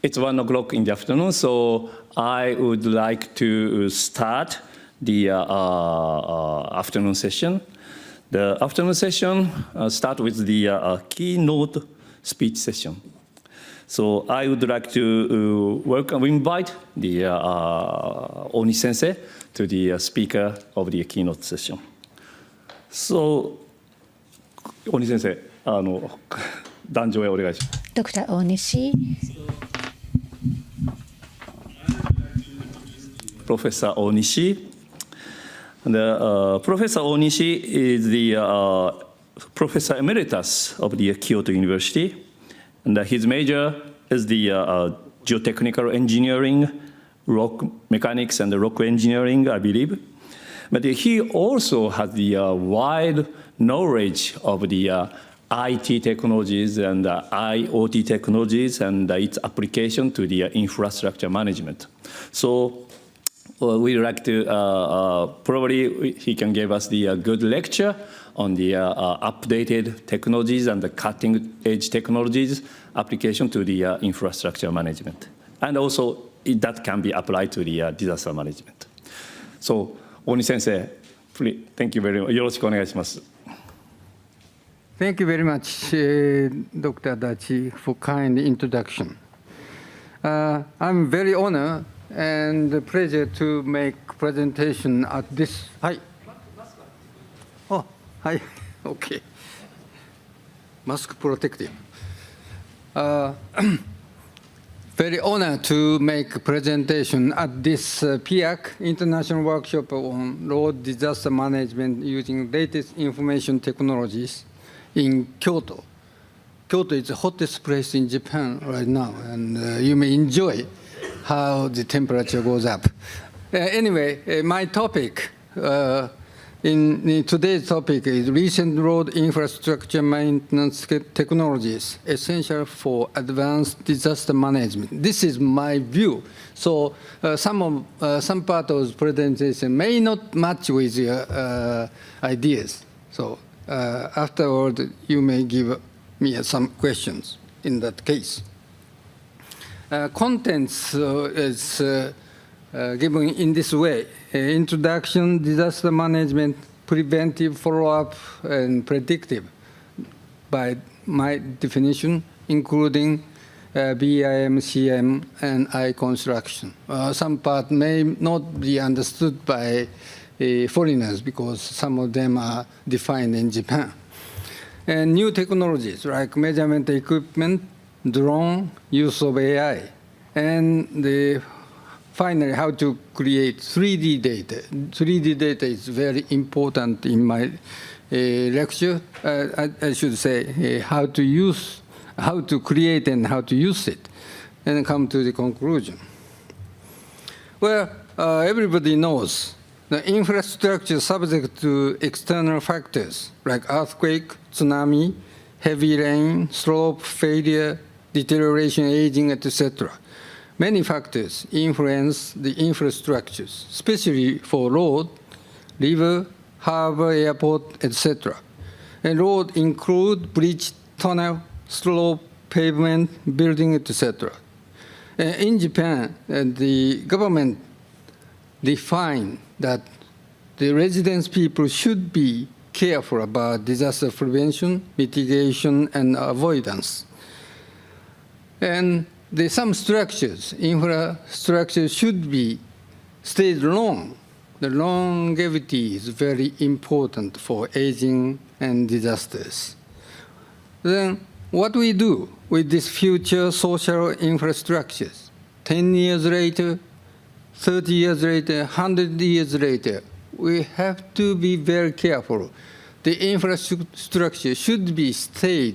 It's 1 o'clock in the afternoon, so I would like to start the afternoon session. The afternoon session start with the keynote speech session. So I would like to invite the Oni sensei to the speaker of the keynote session. So, Oni sensei, 壇上へお願いします。Dr. Ohnishi. Professor Ohnishi. Professor Ohnishi is the Professor Emeritus of the Kyoto University. And his major is the geotechnical engineering, rock mechanics and rock engineering, I believe. But he also has the wide knowledge of the IT technologies and IoT technologies and its application to the infrastructure management. So we'd like to, probably he can give us the good lecture on the updated technologies and the cutting edge technologies application to the infrastructure management. And also that can be applied to the disaster management. So, Oni sensei, please, thank you very much. よろしくお願いします。Thank you very much, Dr. Adachi, for kind introduction. I'm very honored and pleasure to make presentation at this. Hi. Oh, hi. Okay. Mask protective. Very honored to make presentation at this PIARC International Workshop on road disaster management using latest information technologies in Kyoto. Kyoto is the hottest place in Japan right now, and you may enjoy how the temperature goes up. Anyway, my topic in today's topic is recent road infrastructure maintenance technologies essential for advanced disaster management. This is my view. So some part of the presentation may not match with your ideas. So afterward, you may give me some questions in that case. Contents is given in this way: introduction, disaster management, preventive follow-up, and predictive, by my definition, including BIM, CM, and I construction. Some part may not be understood by foreigners because some of them are defined in Japan. And new technologies like measurement equipment, drone, use of AI, and finally, how to create 3D data. 3D data is very important in my lecture. I should say how to create and how to use it, and come to the conclusion. Well, everybody knows the infrastructure subject to external factors like earthquake, tsunami, heavy rain, slope failure, deterioration, aging, etc. Many factors influence the infrastructures, especially for road, river, harbor, airport, etc. And road include bridge, tunnel, slope, pavement, building, etc. In Japan, the government defined that the residents people should be careful about disaster prevention, mitigation, and avoidance. And some structures, infrastructure should be stayed long. The longevity is very important for aging and disasters. Then what we do with these future social infrastructures, 10 years later, 30 years later, 100 years later, we have to be very careful. The infrastructure should be safe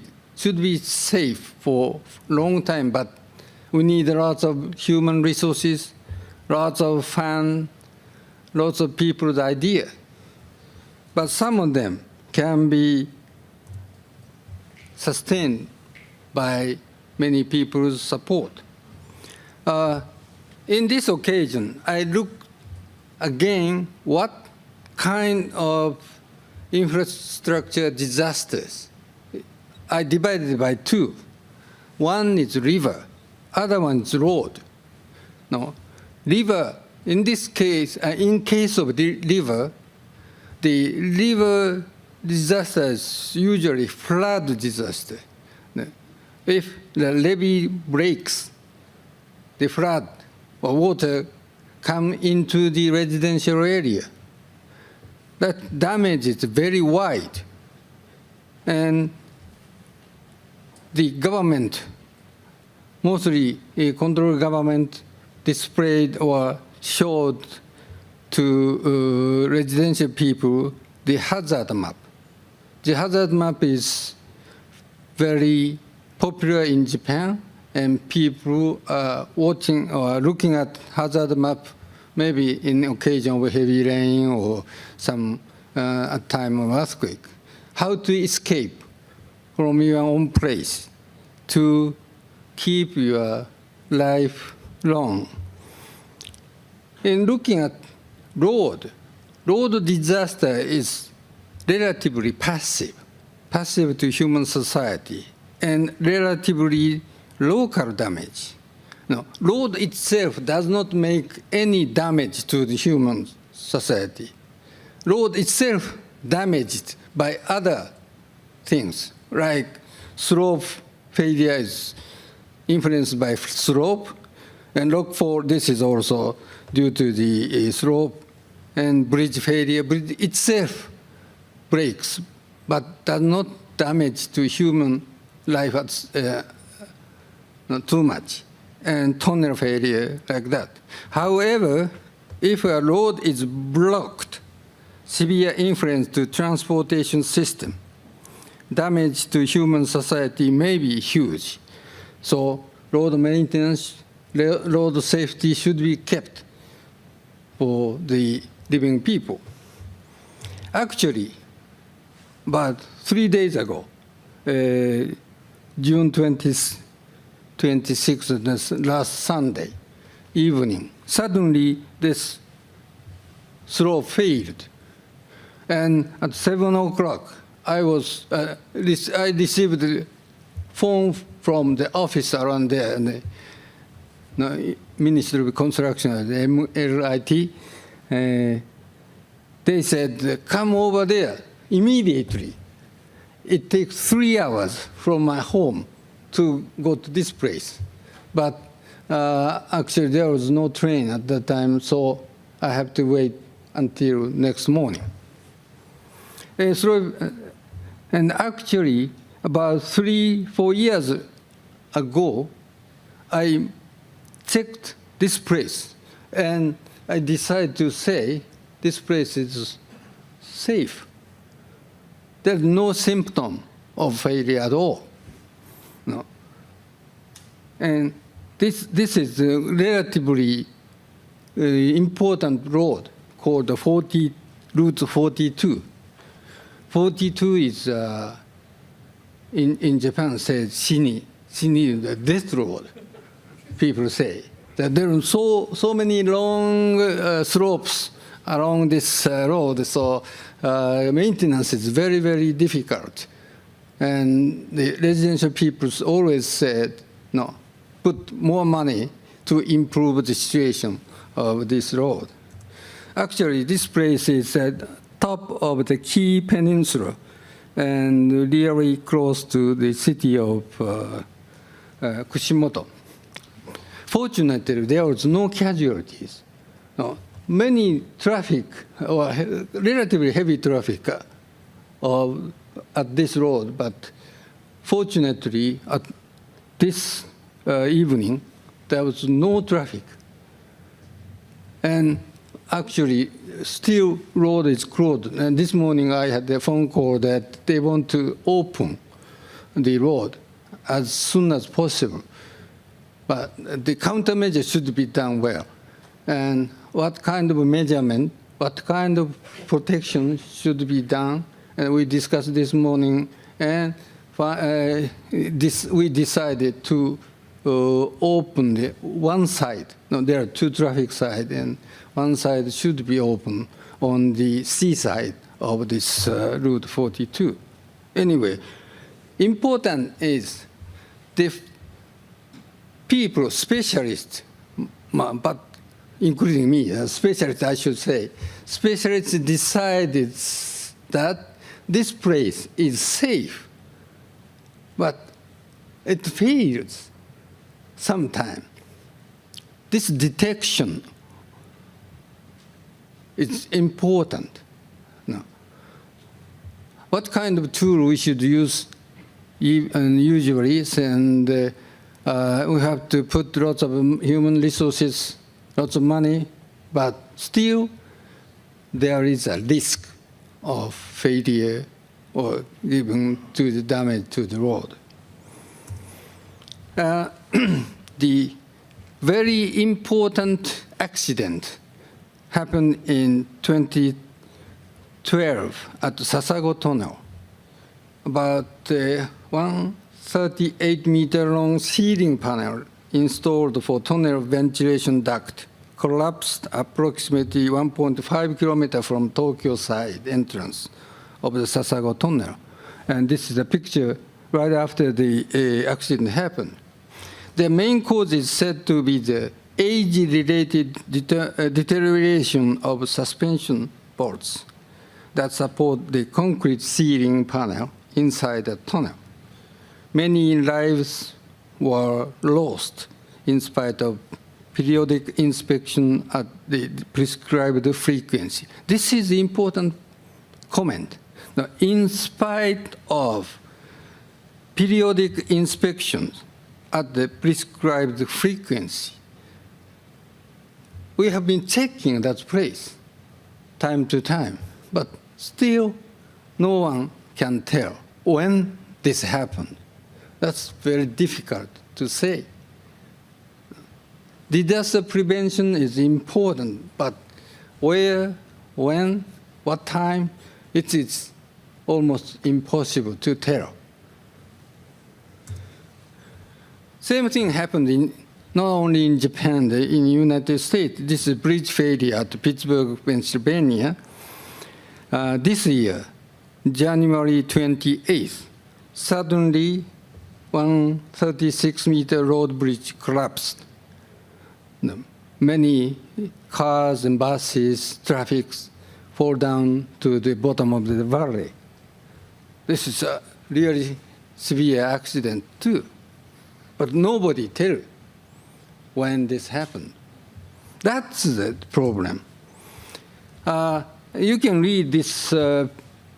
for a long time, but we need lots of human resources, lots of fun, lots of people's ideas. But some of them can be sustained by many people's support. In this occasion, I look again what kind of infrastructure disasters. I divided it by two. One is river, other one is road. No, river, in this case, in case of the river disaster is usually flood disaster. If the levee breaks, the flood or water come into the residential area. That damage is very wide. And the government, mostly a control government, displayed or showed to residential people the hazard map. The hazard map is very popular in Japan, and people are watching or looking at hazard map maybe in occasion of heavy rain or some time of earthquake. How to escape from your own place to keep your life long. In looking at road disaster is relatively passive to human society, and relatively local damage. No, road itself does not make any damage to the human society. Road itself damaged by other things, like slope failure is influenced by slope, and rockfall, this is also due to the slope, and bridge failure. Bridge itself breaks, but does not damage to human life not too much, and tunnel failure like that. However, if a road is blocked, severe influence to transportation system, damage to human society may be huge. So road maintenance, road safety should be kept for the living people. Actually, about 3 days ago, June 26th, last Sunday evening, suddenly this slope failed. And at 7 o'clock, I received a phone from the office around there, and the Ministry of Construction, the MLIT. They said, come over there immediately. It takes 3 hours from my home to go to this place. But actually, there was no train at that time, so I have to wait until next morning. And actually, about 3-4 years ago, I checked this place, and I decided to say, this place is safe. There's no symptom of failure at all. No. And this is a relatively important road called the Route 42. 42 is, in Japan, said shini, the death road, people say. That there are so many long slopes along this road, so maintenance is very, very difficult. And the residential people always said, no, put more money to improve the situation of this road. Actually, this place is at top of the Kii Peninsula and really close to the city of Kushimoto. Fortunately, there was no casualties. No, many traffic, or relatively heavy traffic at this road, but fortunately, at this evening, there was no traffic. And actually, still road is closed. And this morning, I had a phone call that they want to open the road as soon as possible. But the countermeasure should be done well. And what kind of measurement, what kind of protection should be done, and we discussed this morning, and we decided to open the one side. No, there are two traffic sides, and one side should be open on the seaside of this Route 42. Anyway, important is the people, specialists, but including me, specialists, I should say, specialists decided that this place is safe, but it fails sometimes. This detection is important. Now, what kind of tool we should use usually, and we have to put lots of human resources, lots of money, but still there is a risk of failure or even to the damage to the road. The very important accident happened in 2012 at Sasago Tunnel. About 138-meter-long ceiling panel installed for tunnel ventilation duct collapsed approximately 1.5 kilometers from Tokyo side entrance of the Sasago Tunnel. And this is a picture right after the accident happened. The main cause is said to be the age-related deterioration of suspension bolts that support the concrete ceiling panel inside the tunnel. Many lives were lost in spite of periodic inspection at the prescribed frequency. This is the important comment. Now, in spite of periodic inspections at the prescribed frequency, we have been checking that place time to time, but still no one can tell when this happened. That's very difficult to say. Disaster prevention is important, but where, when, what time, it is almost impossible to tell. Same thing happened not only in Japan, in the United States. This is bridge failure at Pittsburgh, Pennsylvania. This year, January 28th, suddenly 136-meter road bridge collapsed. Many cars and buses, traffic fall down to the bottom of the valley. This is a really severe accident too. But nobody tells when this happened. That's the problem. You can read these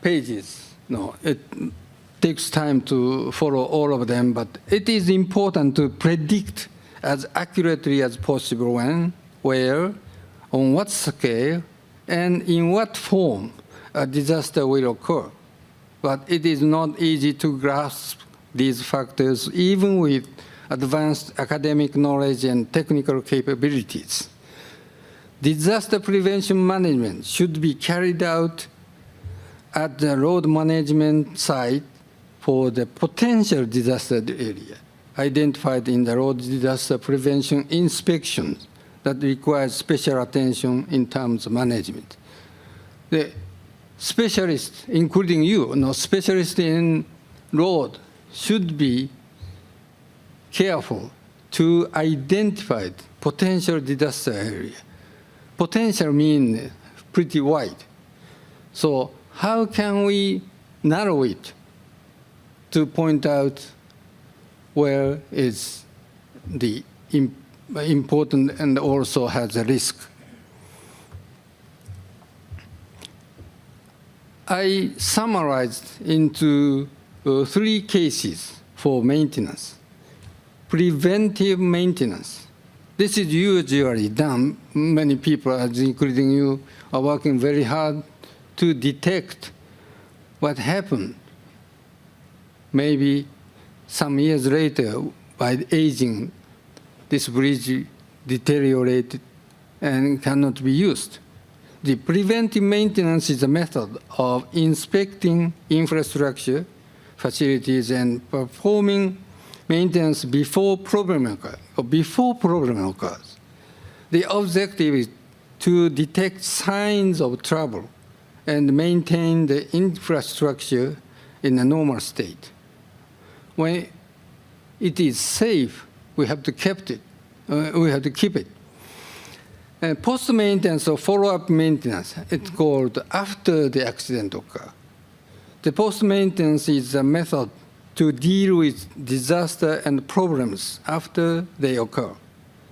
pages. No, it takes time to follow all of them, but it is important to predict as accurately as possible when, where, on what scale, and in what form a disaster will occur. But it is not easy to grasp these factors even with advanced academic knowledge and technical capabilities. Disaster prevention management should be carried out at the road management site for the potential disaster area identified in the road disaster prevention inspections that require special attention in terms of management. The specialists, including you, specialists in road, should be careful to identify potential disaster area. Potential means pretty wide. So how can we narrow it to point out where is the important and also has a risk? I summarized into 3 cases for maintenance. Preventive maintenance. This is usually done. Many people, including you, are working very hard to detect what happened. Maybe some years later, by aging, this bridge deteriorated and cannot be used. The preventive maintenance is a method of inspecting infrastructure, facilities, and performing maintenance before problem occurs. The objective is to detect signs of trouble and maintain the infrastructure in a normal state. When it is safe we have to keep it. And post-maintenance or follow-up maintenance, it's called after the accident occurs. The post-maintenance is a method to deal with disaster and problems after they occur.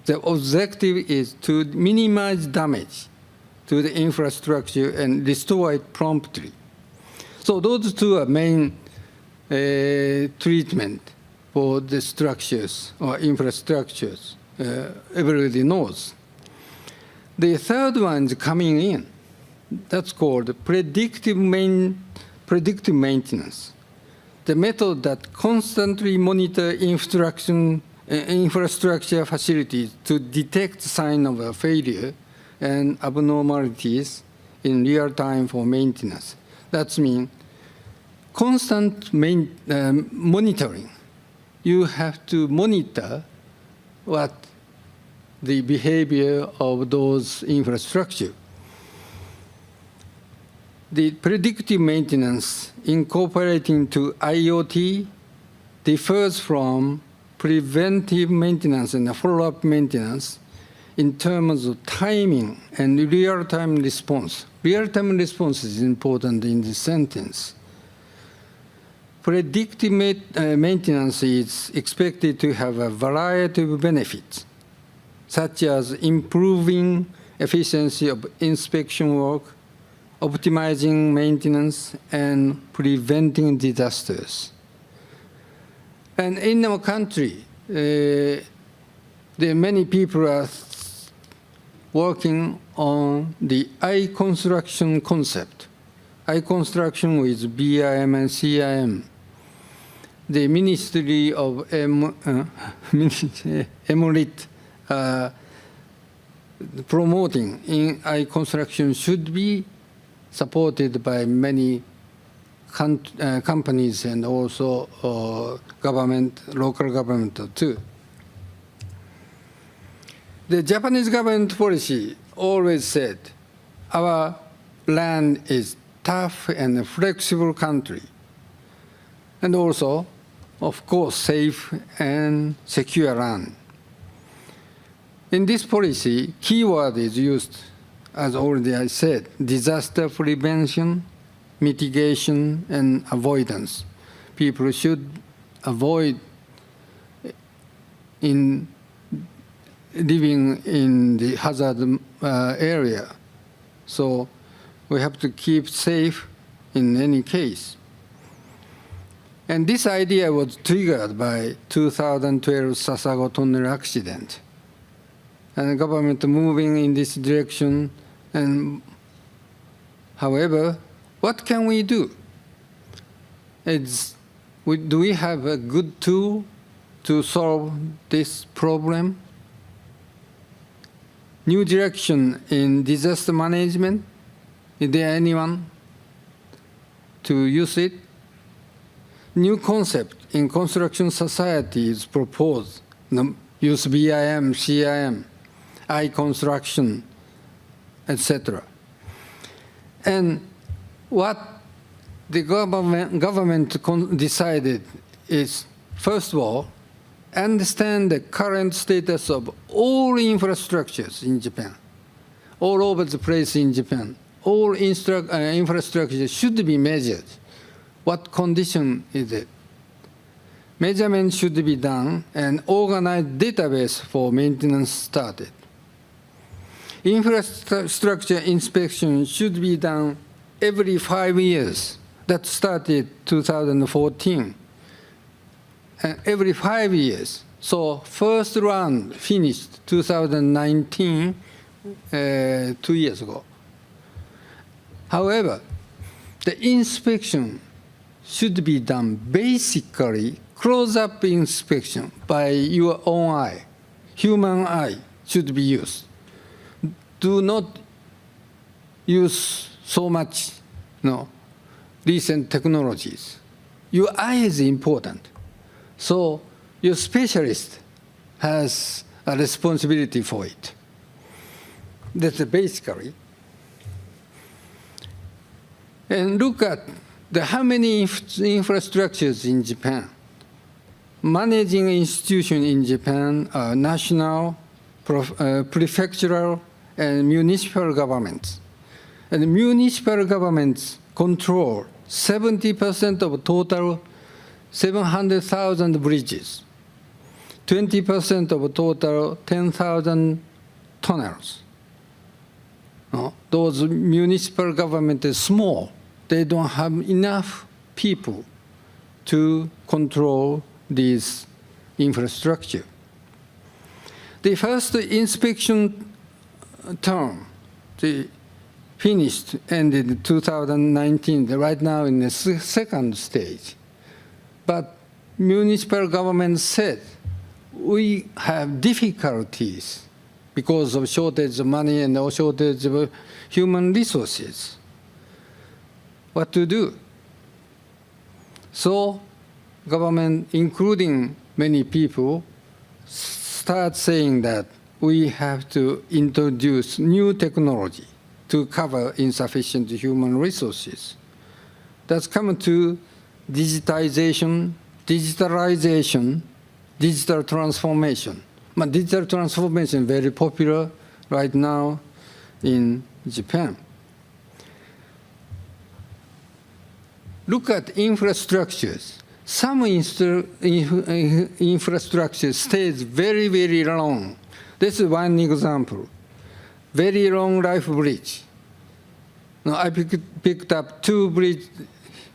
The objective is to minimize damage to the infrastructure and restore it promptly. So those two are main treatment for the structures or infrastructures. Everybody knows. The third one is coming in. That's called predictive maintenance. The method that constantly monitor infrastructure facilities to detect signs of a failure and abnormalities in real time for maintenance. That means constant monitoring. You have to monitor what the behavior of those infrastructure. The predictive maintenance incorporating to IoT differs from preventive maintenance and follow-up maintenance in terms of timing and real-time response. Real-time response is important in this sentence. Predictive maintenance is expected to have a variety of benefits, such as improving efficiency of inspection work, optimizing maintenance, and preventing disasters. And in our country, there are many people are working on the I-construction concept. I-construction with BIM and CIM. The Ministry of Emeritus promoting in I-construction should be supported by many companies and also government, local government too. The Japanese government policy always said, our land is tough and flexible country, and also, of course, safe and secure land. In this policy, keyword is used, as already I said, disaster prevention, mitigation, and avoidance. People should avoid living in the hazard area. So we have to keep safe in any case. And this idea was triggered by 2012 Sasago tunnel accident. And the government moving in this direction. And however, what can we do? Do we have a good tool to solve this problem? New direction in disaster management? Is there anyone to use it? New concept in construction society is proposed. Use BIM, CIM, I-construction, etc. And what the government decided is, first of all, understand the current status of all infrastructures in Japan, all over the place in Japan. All infrastructure should be measured. What condition is it? Measurement should be done and organized database for maintenance started. Infrastructure inspection should be done every 5 years. That started 2014. And every 5 years. So first round finished 2019, 2 years ago. However, the inspection should be done basically close-up inspection by your own eye. Human eye should be used. Do not use so much recent technologies. Your eye is important. So your specialist has a responsibility for it. That's basically. And look at how many infrastructures in Japan. managing institutions in Japan are national, prefectural, and municipal governments. And municipal governments control 70% of total 700,000 bridges, 20% of total 10,000 tunnels. Those municipal governments are small. They don't have enough people to control this infrastructure. The first inspection term, the finished, ended in 2019, right now in the second stage. But municipal government said, we have difficulties because of shortage of money and shortage of human resources. What to do? So government, including many people, start saying that we have to introduce new technology to cover insufficient human resources. That's come to digitization, digitalization, digital transformation. But digital transformation is very popular right now in Japan. Look at infrastructures. Some infrastructure stays very, very long. This is one example. Very long life bridge. Now I picked up two bridges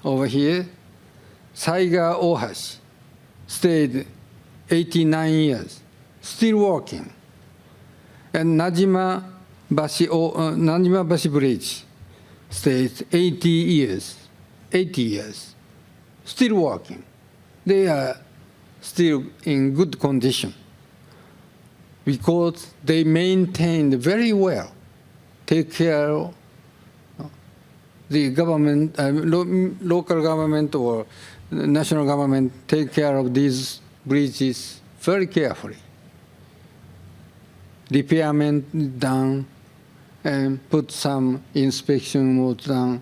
over here. Saiga Ohashi stayed 89 years, still working. And Najima Bashi Bridge stayed 80 years, still working. They are still in good condition because they maintained very well, take care of the government, local government or national government take care of these bridges very carefully. Repairment done and put some inspection modes done,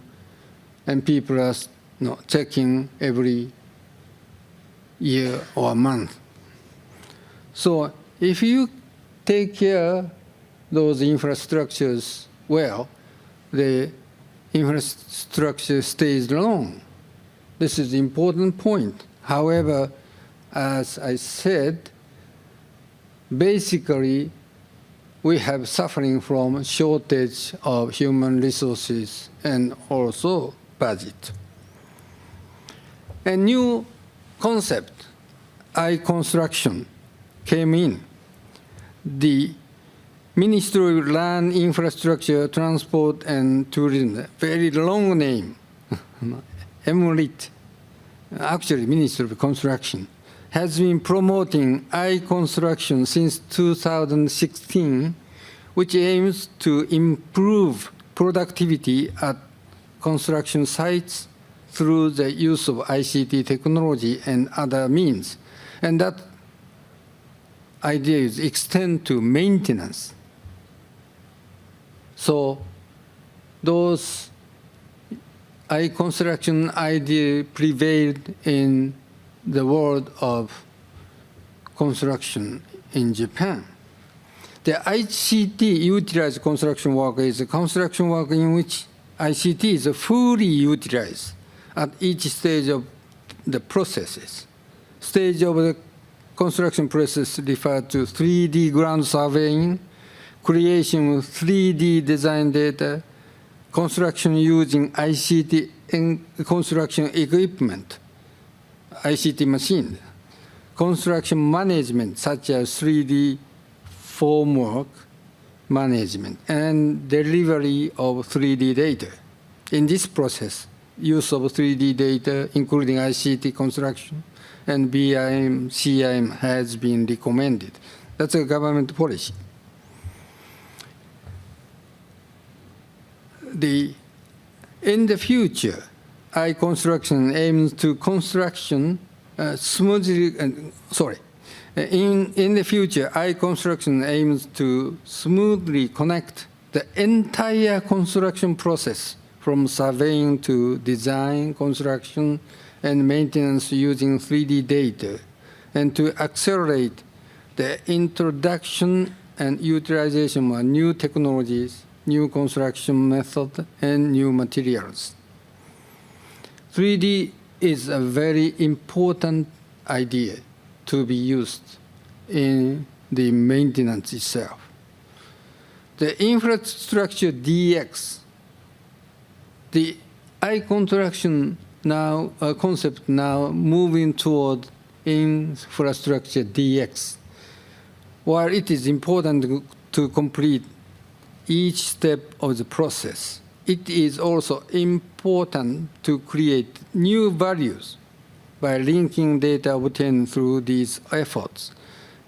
and people are checking every year or month. So if you take care those infrastructures well, the infrastructure stays long. This is the important point. However, as I said, basically, we have suffering from shortage of human resources and also budget. A new concept, I-construction, came in. The Ministry of Land, Infrastructure, Transport, and Tourism, very long name, emeritus, actually Ministry of Construction, has been promoting I-construction since 2016, which aims to improve productivity at construction sites through the use of ICT technology and other means. And that idea is extend to maintenance. So those I-construction idea prevailed in the world of construction in Japan. The ICT utilized construction work is a construction work in which ICT is fully utilized at each stage of the processes. Stage of the construction process referred to 3D ground surveying, creation of 3D design data, construction using ICT and construction equipment, ICT machine, construction management such as 3D formwork management, and delivery of 3D data. In this process, use of 3D data, including ICT construction, and BIM, CIM has been recommended. That's a government policy. In the future, I-construction aims to construction smoothly, in the future, I-construction aims to smoothly connect the entire construction process from surveying to design, construction, and maintenance using 3D data and to accelerate the introduction and utilization of new technologies, new construction methods, and new materials. 3D is a very important idea to be used in the maintenance itself. The infrastructure DX, the eye contraction now, concept now moving toward infrastructure DX. While it is important to complete each step of the process, it is also important to create new values by linking data obtained through these efforts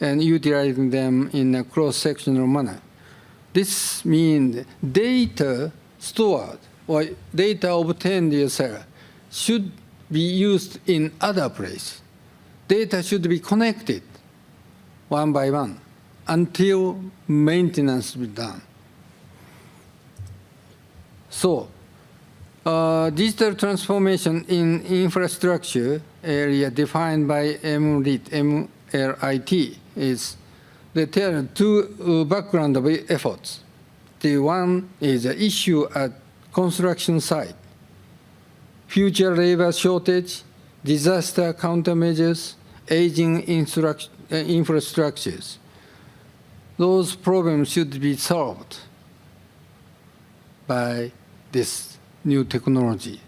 and utilizing them in a cross-sectional manner. This means data stored or data obtained yourself should be used in other places. Data should be connected one by one until maintenance is done. So, digital transformation in infrastructure area defined by MLIT is there are two background of efforts. The one is the issue at construction site, future labor shortage, disaster countermeasures, aging infrastructures. Those problems should be solved by this new technology.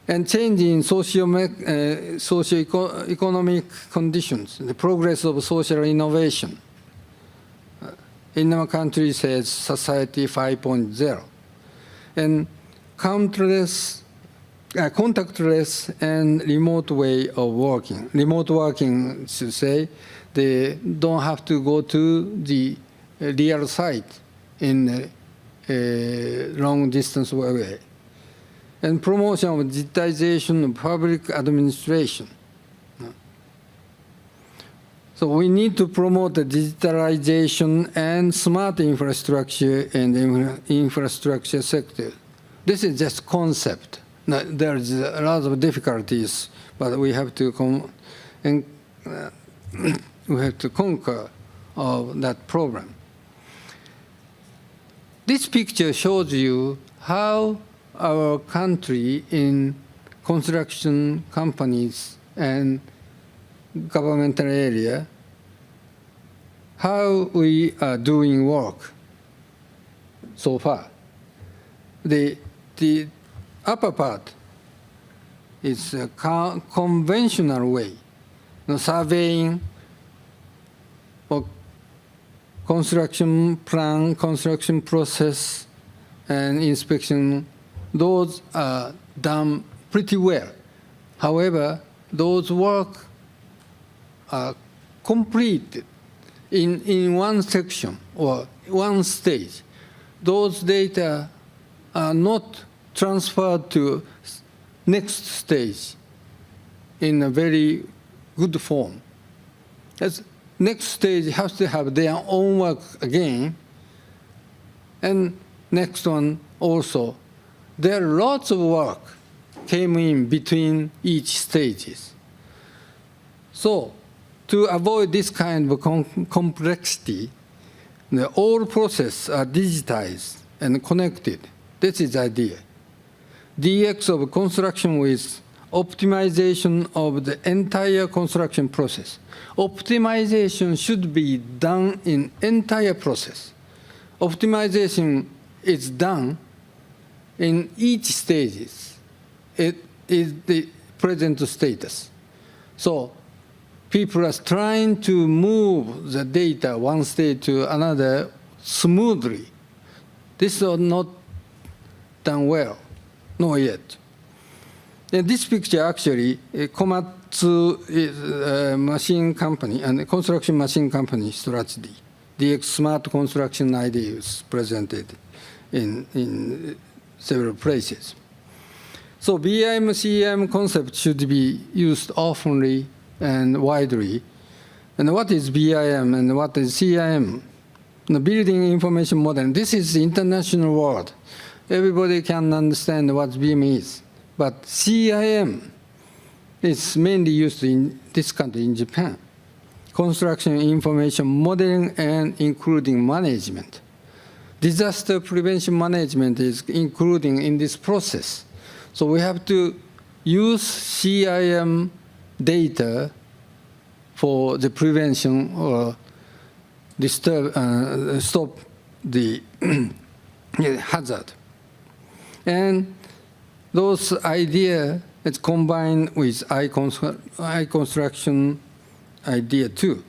And change in socio-economic conditions, the progress of social innovation. In our country says Society 5.0. And countless, contactless and remote way of working. Remote working, to say, they don't have to go to the real site in a long distance away. And promotion of digitization of public administration. So we need to promote the digitalization and smart infrastructure in the infrastructure sector. This is just concept. Now, there's a lot of difficulties, but we have to conquer that problem. This picture shows you how our country in construction companies and governmental area, how we are doing work so far. The upper part is a conventional way, surveying, or construction plan, construction process, and inspection. Those are done pretty well. However, those work are completed in one section or one stage. Those data are not transferred to next stage in a very good form. As next stage has to have their own work again, and next one also. There are lots of work came in between each stages. So to avoid this kind of complexity, the all processes are digitized and connected. This is the idea. DX of construction with optimization of the entire construction process. Optimization should be done in entire process. Optimization is done in each stages. It is the present status. So people are trying to move the data one stage to another smoothly. This is not done well, not yet. And this picture actually, Komatsu is a machine company and a construction machine company strategy. DX smart construction ideas presented in several places. So BIM, CIM concept should be used oftenly and widely. And what is BIM and what is CIM? The building information model. This is the international word. Everybody can understand what BIM is. But CIM It's mainly used in this country, in Japan. Construction information modeling and including management. Disaster prevention management is including in this process. So we have to use CIM data for the prevention or stop the hazard. And those ideas is combined with eye construction idea too.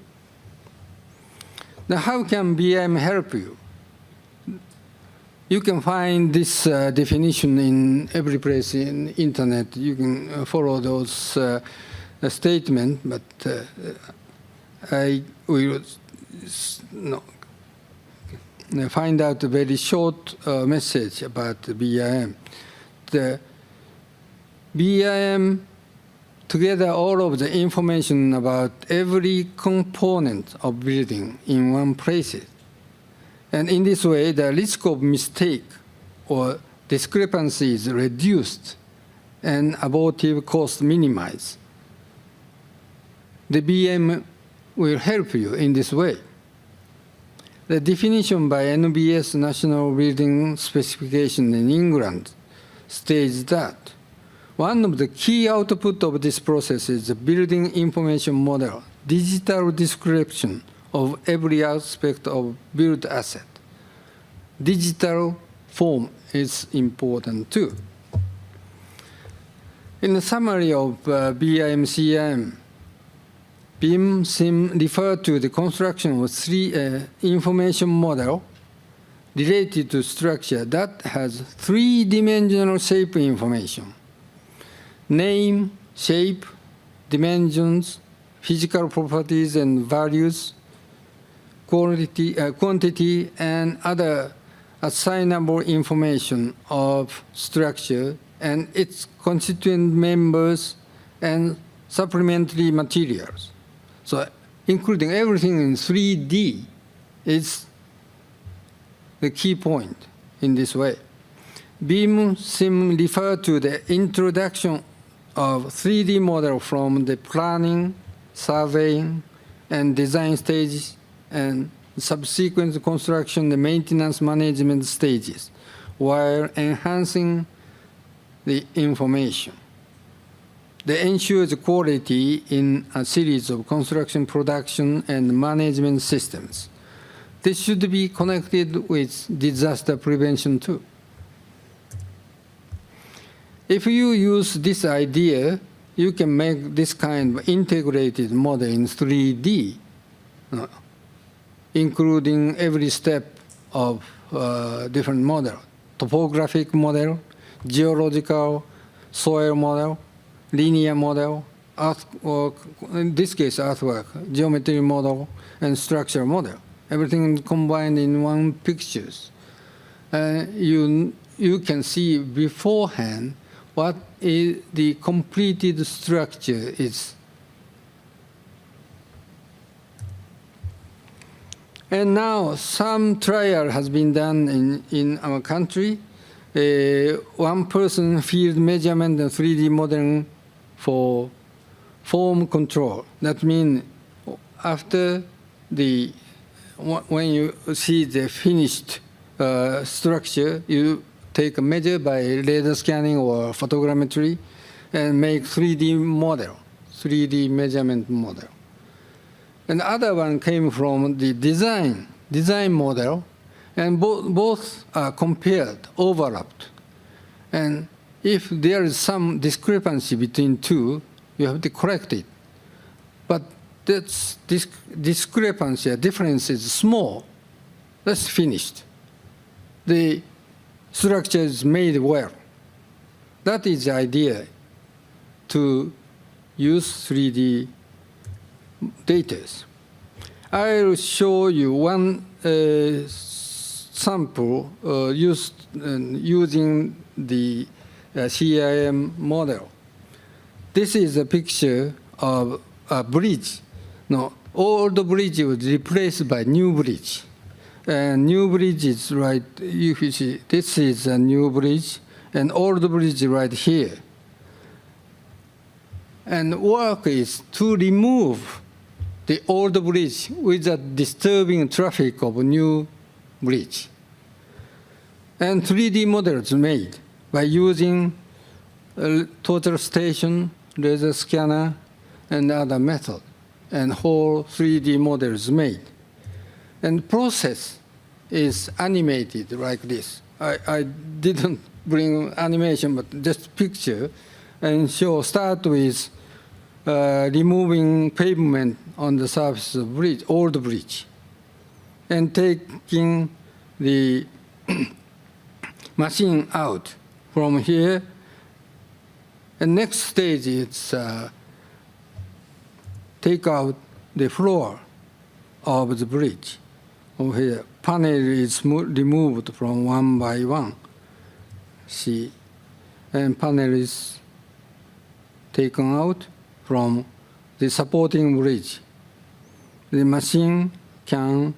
Now, how can BIM help you? You can find this definition in every place in internet. You can follow those statements, but I will find out a very short message about the BIM. The BIM together all of the information about every component of building in one place. And in this way, the risk of mistake or discrepancy is reduced and abortive cost minimized. The BIM will help you in this way. The definition by NBS National Building Specification in England states that one of the key outputs of this process is the building information model, digital description of every aspect of built asset. Digital form is important too. In the summary of BIM-CIM, BIM-CIM refer to the construction of three information model related to structure that has three-dimensional shape information. Name, shape, dimensions, physical properties and values, quantity, and other assignable information of structure and its constituent members and supplementary materials. So including everything in 3D is the key point in this way. BIM-CIM refer to the introduction of 3D model from the planning, surveying, and design stages and subsequent construction and maintenance management stages while enhancing the information. They ensure the quality in a series of construction, production, and management systems. This should be connected with disaster prevention too. If you use this idea, you can make this kind of integrated model in 3D, including every step of different model, topographic model, geological, soil model, linear model, earthwork, in this case earthwork, geometry model, and structure model. Everything combined in one pictures. You can see beforehand what is the completed structure is. And now some trial has been done in our country. One person field measurement and 3D modeling for form control. That means after when you see the finished structure, you take a measure by laser scanning or photogrammetry and make 3D model, 3D measurement model. And the other one came from the design model, and both are compared, overlapped. And if there is some discrepancy between two, you have to correct it. But this discrepancy, a difference is small. That's finished. The structure is made well. That is the idea to use 3D data. I'll show you one sample using the CIM model. This is a picture of a bridge. No, old bridge was replaced by new bridge. And new bridge is right, you see, this is a new bridge, and old bridge right here. And work is to remove the old bridge without disturbing traffic of new bridge. And 3D models made by using a total station, laser scanner, and other method, and whole 3D models made. And process is animated like this. I didn't bring animation, but just picture, and start with removing pavement on the surface of bridge, old bridge, and taking the machine out from here. And next stage is take out the floor of the bridge. Over here, panel is removed from one by one. See, and panel is taken out from the supporting bridge. The machine can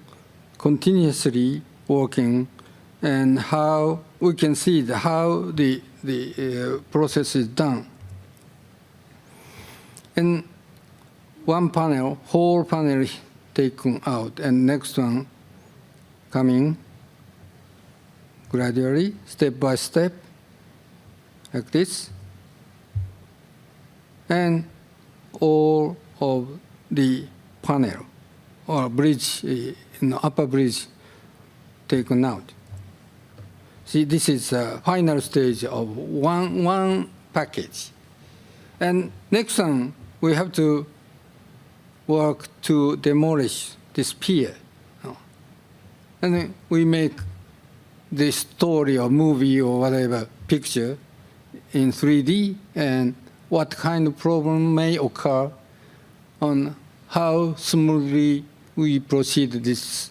continuously working, and how we can see how the process is done. And one panel, whole panel taken out, and next one coming gradually, step by step, like this. And all of the panel or bridge, in the upper bridge, taken out. See, this is the final stage of one package. And next one, we have to work to demolish this pier. And then we make the story or movie or whatever picture in 3D, and what kind of problem may occur on how smoothly we proceed this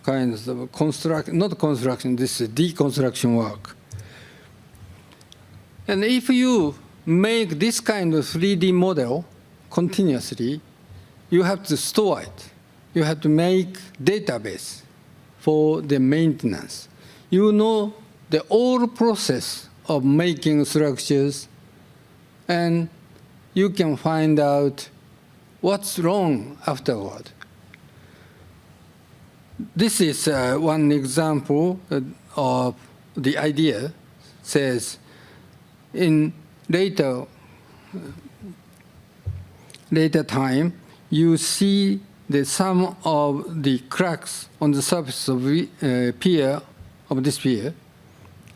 kind of construction, not construction, this is deconstruction work. And if you make this kind of 3D model continuously, you have to store it. You have to make database for the maintenance. You know the whole process of making structures, and you can find out what's wrong afterward. This is one example of the idea. Says in later time, you see the sum of the cracks on the surface of pier, of this pier,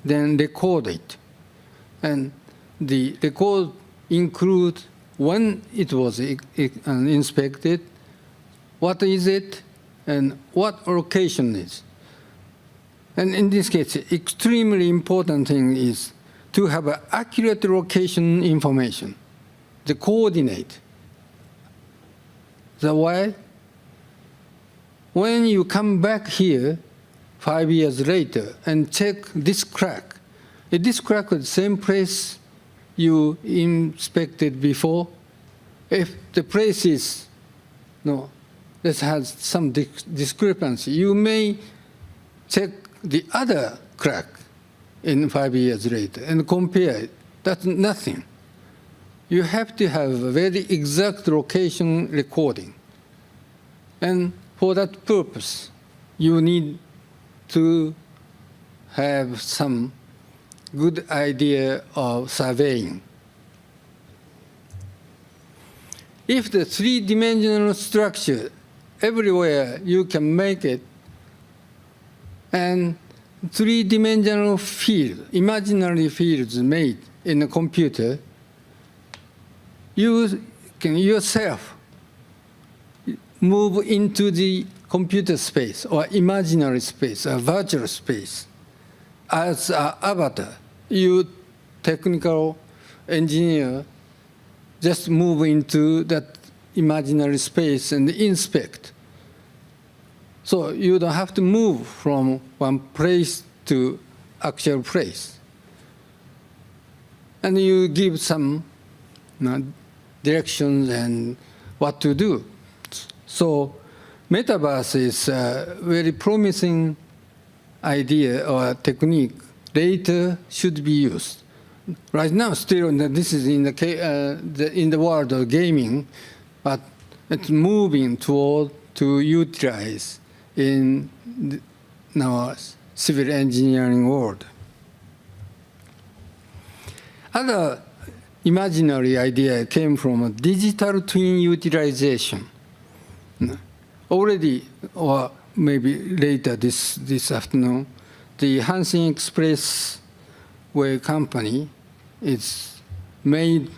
then record it. And the record includes when it was inspected, what is it, and what location is. And in this case, extremely important thing is to have an accurate location information, the coordinate. The why? When you come back here 5 years later and check this crack, is this crack at the same place you inspected before? If the place is, no, this has some discrepancy, you may check the other crack in 5 years later and compare it. That's nothing. You have to have a very exact location recording. And for that purpose, you need to have some good idea of surveying. If the three-dimensional structure, everywhere you can make it, and three-dimensional field, imaginary fields made in a computer, you can yourself move into the computer space or imaginary space, or virtual space, as an avatar. You, technical engineer, just move into that imaginary space and inspect. So you don't have to move from one place to actual place. And you give some directions and what to do. So metaverse is a very promising idea or technique later should be used. right now, still, this is in the world of gaming, but it's moving toward to utilize in our civil engineering world. Other imaginary idea came from a digital twin utilization. Already, or maybe later this afternoon, the Hanshin Expressway company is made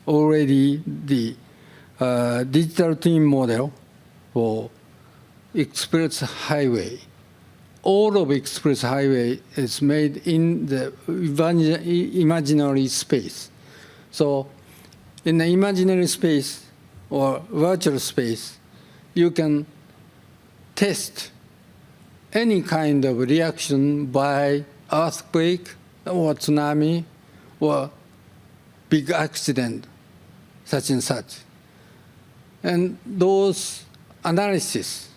already the digital twin model for express highway. All of express highway is made in the imaginary space. So in the imaginary space or virtual space, you can test any kind of reaction by earthquake or tsunami or big accident, such and such. And those analysis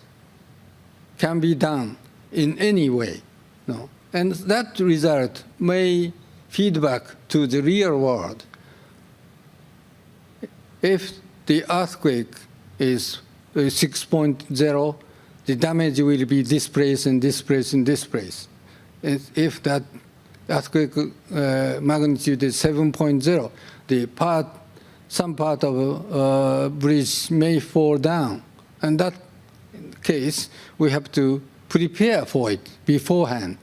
can be done in any way. No? And that result may feedback to the real world. If the earthquake is 6.0, the damage will be this place and this place and this place. If that earthquake magnitude is 7.0, some part of a bridge may fall down. In that case, we have to prepare for it beforehand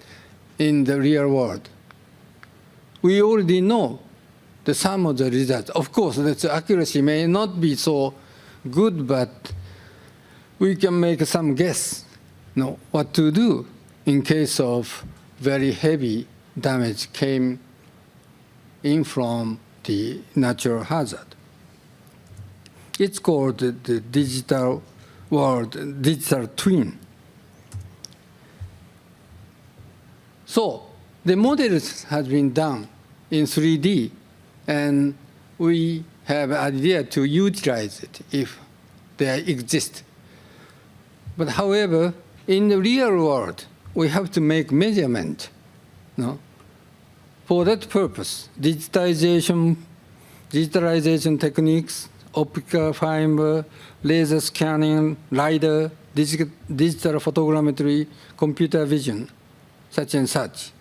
in the real world. We already know the sum of the results. Of course, the accuracy may not be so good, but we can make some guess what to do in case of very heavy damage came in from the natural hazard. It's called the digital world, digital twin. So the model has been done in 3D, and we have an idea to utilize it if they exist. But however, in the real world, we have to make measurement. No? For that purpose, digitalization techniques, optical fiber, laser scanning, LiDAR, digital photogrammetry, computer vision, such and such.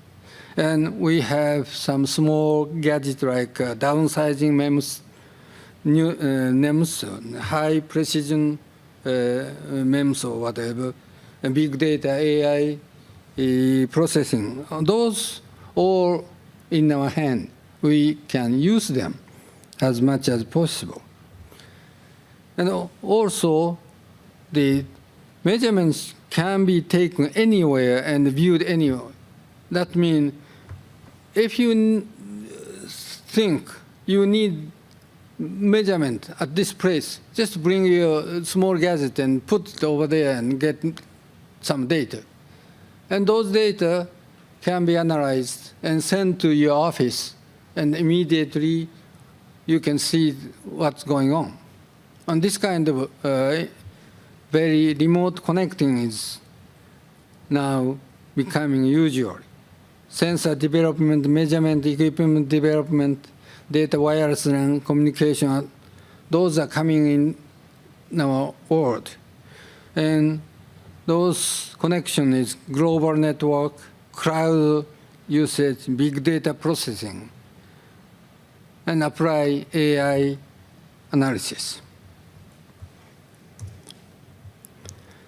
And we have some small gadgets like downsizing MEMS, high precision MEMS or whatever, and big data, AI processing. Those all in our hand. We can use them as much as possible. And also, the measurements can be taken anywhere and viewed anywhere. That means if you think you need measurement at this place, just bring your small gadget and put it over there and get some data. And those data can be analyzed and sent to your office, and immediately you can see what's going on. And this kind of very remote connecting is now becoming usual. Sensor development, measurement, equipment development, data wireless LAN communication, those are coming in our world. And those connection is global network, cloud usage, big data processing, and apply AI analysis.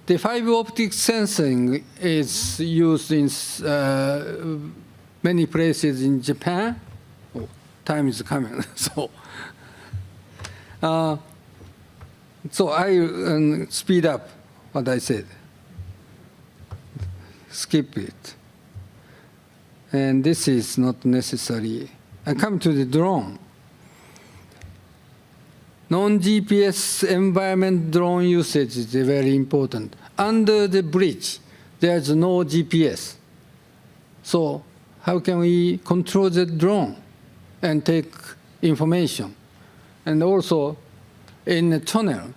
The fiber optic sensing is used in many places in Japan. Oh, time is coming. So I speed up what I said. Skip it. And this is not necessary. I come to the drone. Non-GPS environment drone usage is very important. Under the bridge, there's no GPS. So how can we control the drone and take information? And also, in the tunnel,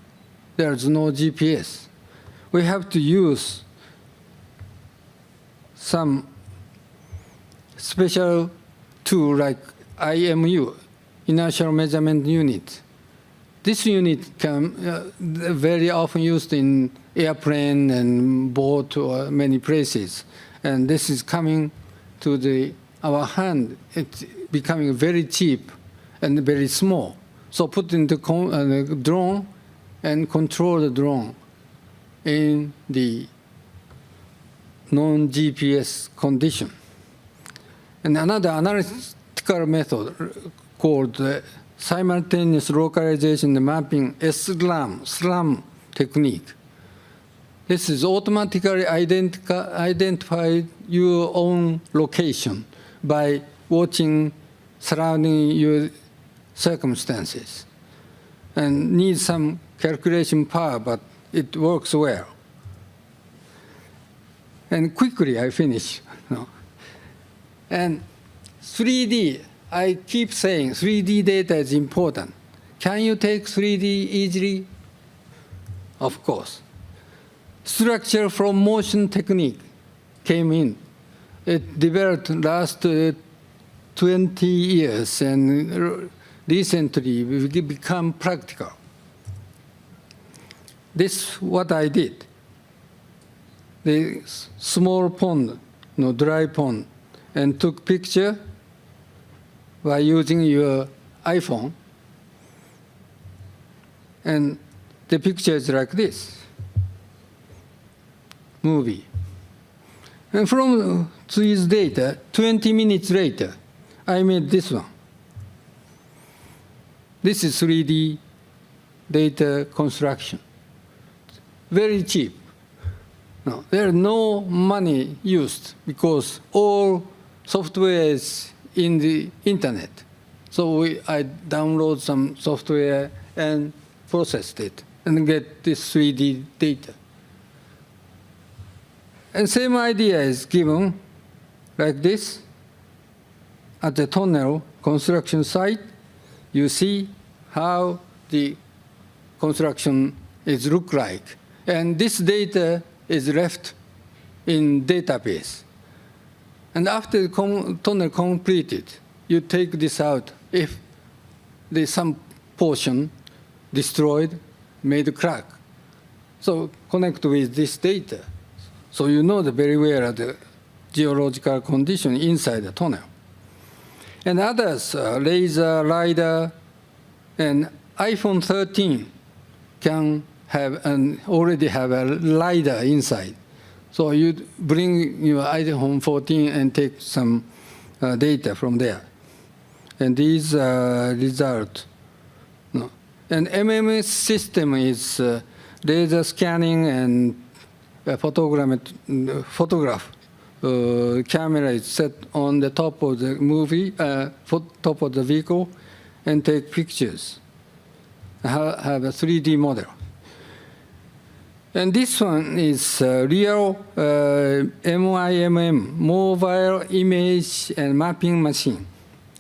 there's no GPS. We have to use some special tool like IMU, Inertial Measurement Unit. This unit can very often used in airplane and boat or many places. And this is coming to our hand. It's becoming very cheap and very small. So put into the drone and control the drone in the non-GPS condition. And another analytical method called simultaneous localization and mapping, SLAM technique. This is automatically identify your own location by watching surrounding your circumstances. And needs some calculation power, but it works well. And quickly, I finish. No. And 3D, I keep saying 3D data is important. Can you take 3D easily? Of course. Structure from motion technique came in. It developed last 20 years, and recently we become practical. This what I did. The small pond, dry pond, and took picture by using your iPhone. And the picture is like this, movie. And from these data, 20 minutes later, I made this one. This is 3D data construction. Very cheap. No, there's no money used because all software is in the internet. So I download some software and processed it and get this 3D data. And same idea is given like this. At the tunnel construction site, you see how the construction is look like. And this data is left in database. And after the tunnel completed, you take this out. If there's some portion destroyed, made a crack, so connect with this data. So you know very well the geological condition inside the tunnel. And others, laser, LiDAR, and iPhone 13 can have already have a LiDAR inside. So you bring your iPhone 14 and take some data from there. And these results. No. And MMS system is laser scanning and photograph. Camera is set on the top of the top of the vehicle, and take pictures. Have a 3D model. And this one is real MIMM, mobile image and mapping machine,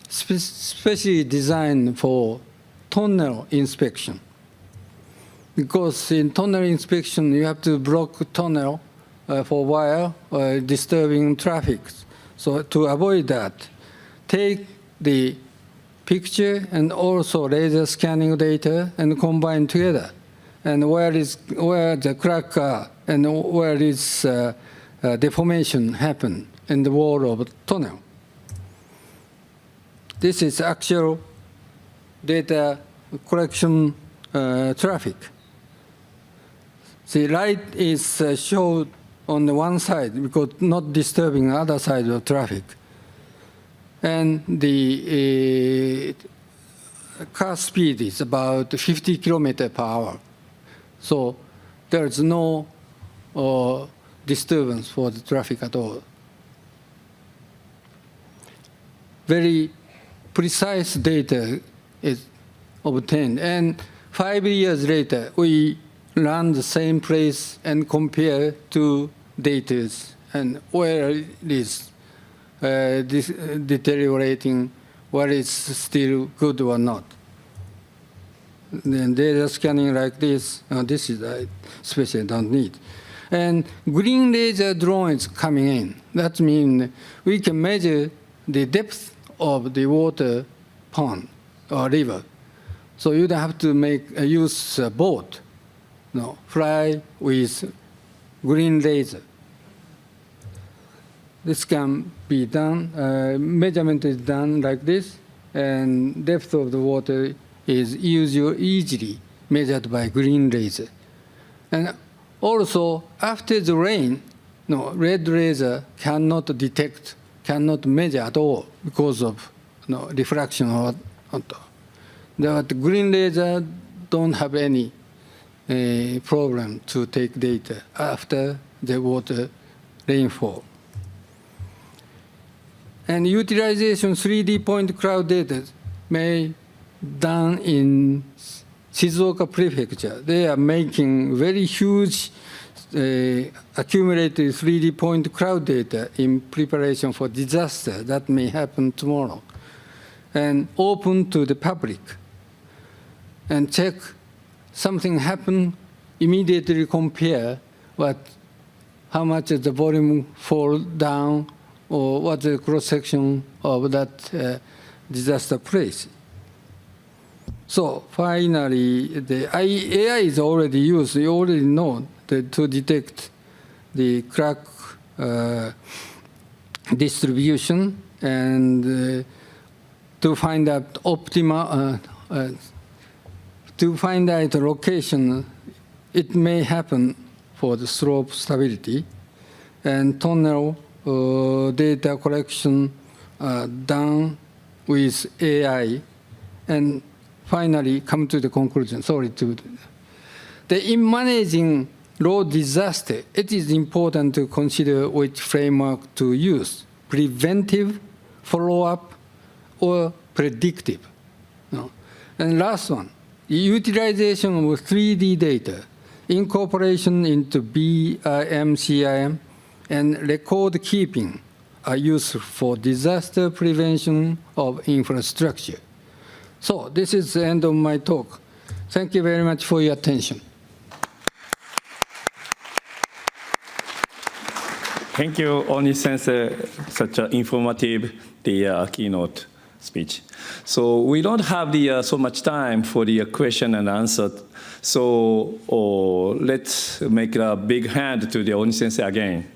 specially designed for tunnel inspection. Because in tunnel inspection, you have to block tunnel for a while, disturbing traffic. So to avoid that, take the picture and also laser scanning data and combine together. And where the crack are and where is deformation happen in the wall of the tunnel. This is actual data collection traffic. The light is showed on the one side because not disturbing the other side of traffic. And the car speed is about 50 kilometers per hour. So there's no disturbance for the traffic at all. Very precise data is obtained. And 5 years later, we run the same place and compare two data and where it is deteriorating, where it's still good or not. Then data scanning like this, this is especially don't need. And green laser drone is coming in. That means we can measure the depth of the water pond or river. So you'd have to use a boat, fly with green laser. This can be done, measurement is done like this, and depth of the water is easily measured by green laser. And also, after the rain, red laser cannot detect, cannot measure at all because of refraction. The green laser don't have any problem to take data after the water rainfall. And utilization 3D point cloud data may done in Shizuoka Prefecture. They are making very huge accumulated 3D point cloud data in preparation for disaster that may happen tomorrow, and open to the public. And check something happen, immediately compare how much the volume fall down, or what's the cross-section of that disaster place. So finally, the AI is already used. You already know to detect the crack distribution and to find out optimal, to find out the location. It may happen for the slope stability and tunnel data collection done with AI, and finally come to the conclusion. In managing road disaster, it is important to consider which framework to use: preventive, follow-up, or predictive. And last one, the utilization of 3D data, incorporation into BIM, CIM, and record keeping are useful for disaster prevention of infrastructure. So this is the end of my talk. Thank you very much for your attention. Thank you, Oni-sensei, such an informative keynote speech. So we don't have so much time for the question and answer. So let's make a big hand to the Oni-sensei again.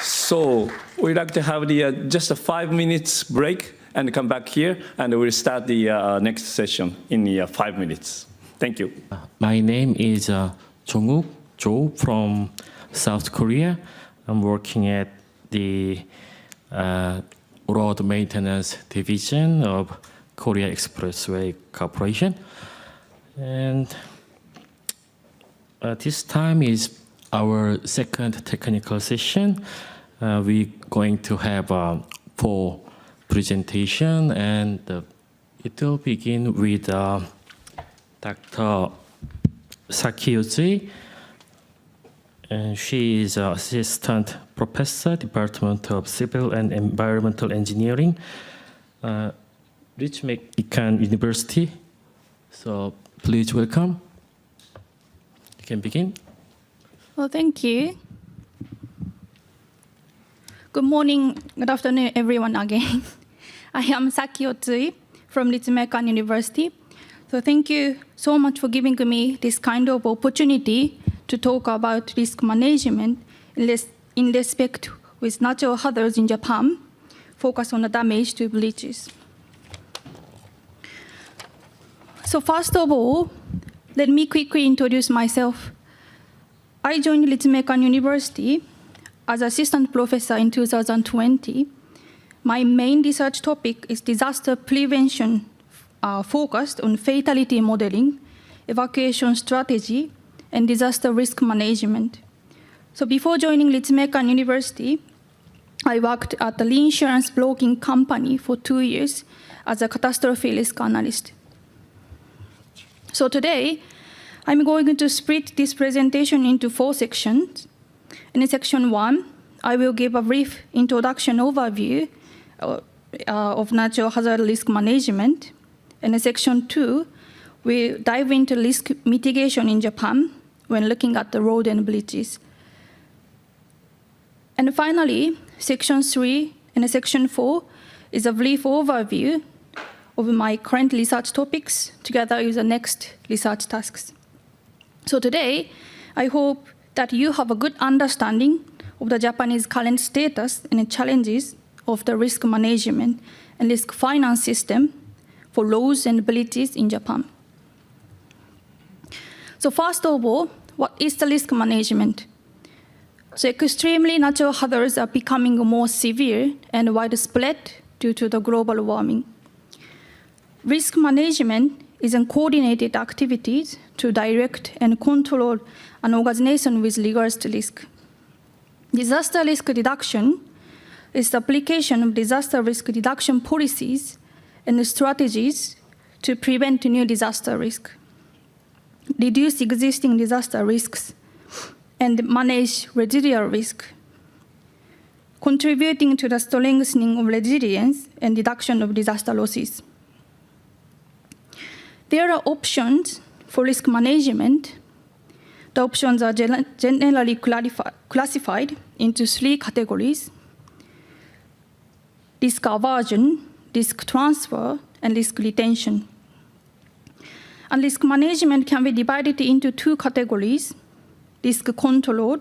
So we'd like to have just a 5 minutes break and come back here, and we'll start the next session in 5 minutes. Thank you. My name is Jong-uk Jo from South Korea. I'm working at the Road Maintenance Division of Korea Expressway Corporation. And this time is our second technical session. We're going to have 4 presentations, and it will begin with Dr. Saki YOTSUI. And she is an assistant professor, Department of Civil and Environmental Engineering, Ritsumeikan University. So please welcome. You can begin. Well, thank you. Good morning, good afternoon, everyone again. I am Saki YOTSUI from Ritsumeikan University. So thank you so much for giving me this kind of opportunity to talk about risk management in respect with natural hazards in Japan, focus on the damage to bridges. So first of all, let me quickly introduce myself. I joined Ritsumeikan University as assistant professor in 2020. My main research topic is disaster prevention, focused on fatality modeling, evacuation strategy, and disaster risk management. So before joining Ritsumeikan University, I worked at the reinsurance broking company for 2 years as a catastrophe risk analyst. So today, I'm going to split this presentation into 4 sections. In section 1, I will give a brief introduction overview of natural hazard risk management. In section 2, we dive into risk mitigation in Japan when looking at the road and bridges. And finally, Section 3 and Section 4 is a brief overview of my current research topics together with the next research tasks. So today, I hope that you have a good understanding of the Japanese current status and challenges of the risk management and risk finance system for laws and abilities in Japan. So first of all, what is the risk management? So extremely natural hazards are becoming more severe and widespread due to the global warming. Risk management is a coordinated activity to direct and control an organization with regards to risk. Disaster risk reduction is the application of disaster risk reduction policies and strategies to prevent new disaster risk, reduce existing disaster risks, and manage residual risk, contributing to the strengthening of resilience and reduction of disaster losses. There are options for risk management. The options are generally classified into 3 categories: risk aversion, risk transfer, and risk retention. And risk management can be divided into 2 categories: risk control,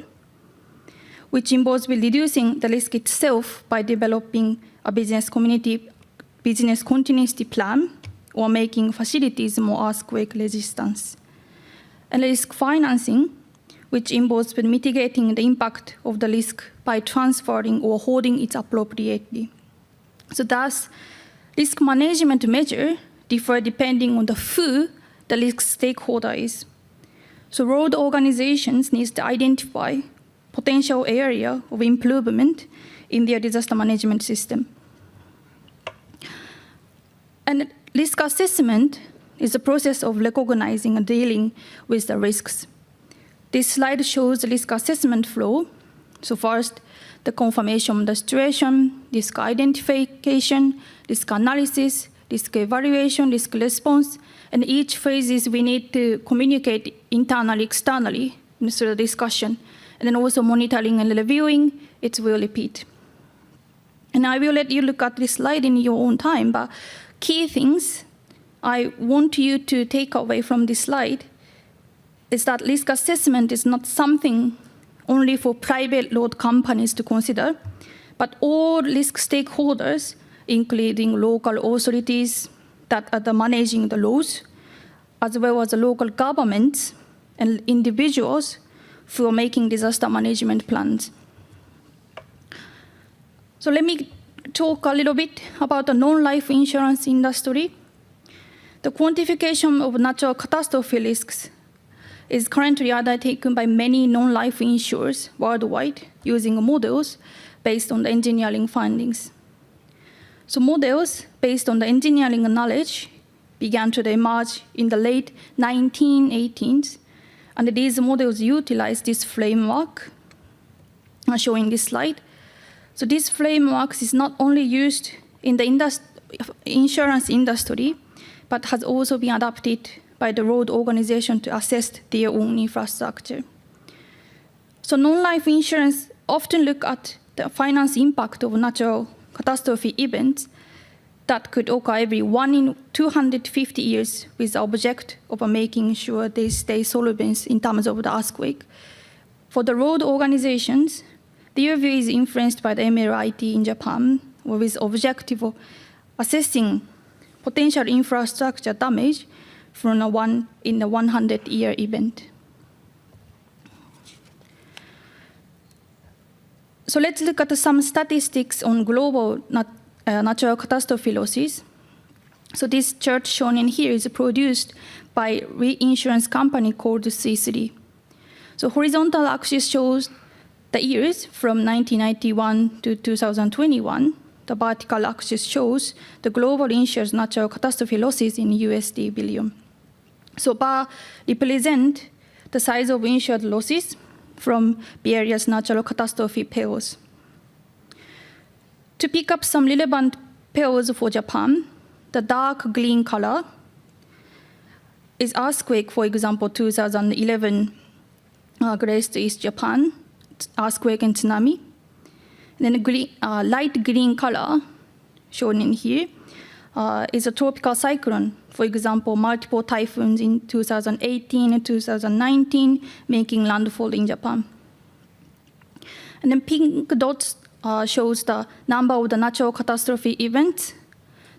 which involves reducing the risk itself by developing a business continuity plan or making facilities more earthquake resistant. And risk financing, which involves mitigating the impact of the risk by transferring or holding it appropriately. So thus, risk management measures differ depending on who the risk stakeholder is. So road organizations need to identify potential area of improvement in their disaster management system. And risk assessment is the process of recognizing and dealing with the risks. This slide shows the risk assessment flow. So first, the confirmation of the situation, risk identification, risk analysis, risk evaluation, risk response, and each phase is we need to communicate internally, externally through the discussion, and then also monitoring and reviewing, it will repeat. And I will let you look at this slide in your own time, but key things I want you to take away from this slide is that risk assessment is not something only for private road companies to consider, but all risk stakeholders, including local authorities that are managing the laws, as well as the local governments and individuals who are making disaster management plans. So let me talk a little bit about the non-life insurance industry. The quantification of natural catastrophe risks is currently undertaken by many non-life insurers worldwide using models based on the engineering findings. So models based on the engineering knowledge began to emerge in the late 1980s, and these models utilize this framework, showing this slide. So this framework is not only used in the insurance industry, but has also been adopted by the road organization to assess their own infrastructure. So non-life insurance often look at the finance impact of natural catastrophe events that could occur every 1 in 250 years with the object of making sure they stay solvent in terms of the earthquake. For the road organizations, their view is influenced by the MLIT in Japan, with the objective of assessing potential infrastructure damage from a 1 in a 100-year event. So let's look at some statistics on global natural catastrophe losses. So this chart shown in here is produced by a reinsurance company called C3. So horizontal axis shows the years from 1991 to 2021. The vertical axis shows the global insured natural catastrophe losses in USD billion. So bar represent the size of insured losses from various natural catastrophe perils. To pick up some relevant perils for Japan, the dark green color is earthquake, for example, 2011 graced East Japan, earthquake and tsunami. Then green, light green color, shown in here, is a tropical cyclone. For example, multiple typhoons in 2018 and 2019 making landfall in Japan. And then pink dots shows the number of the natural catastrophe events.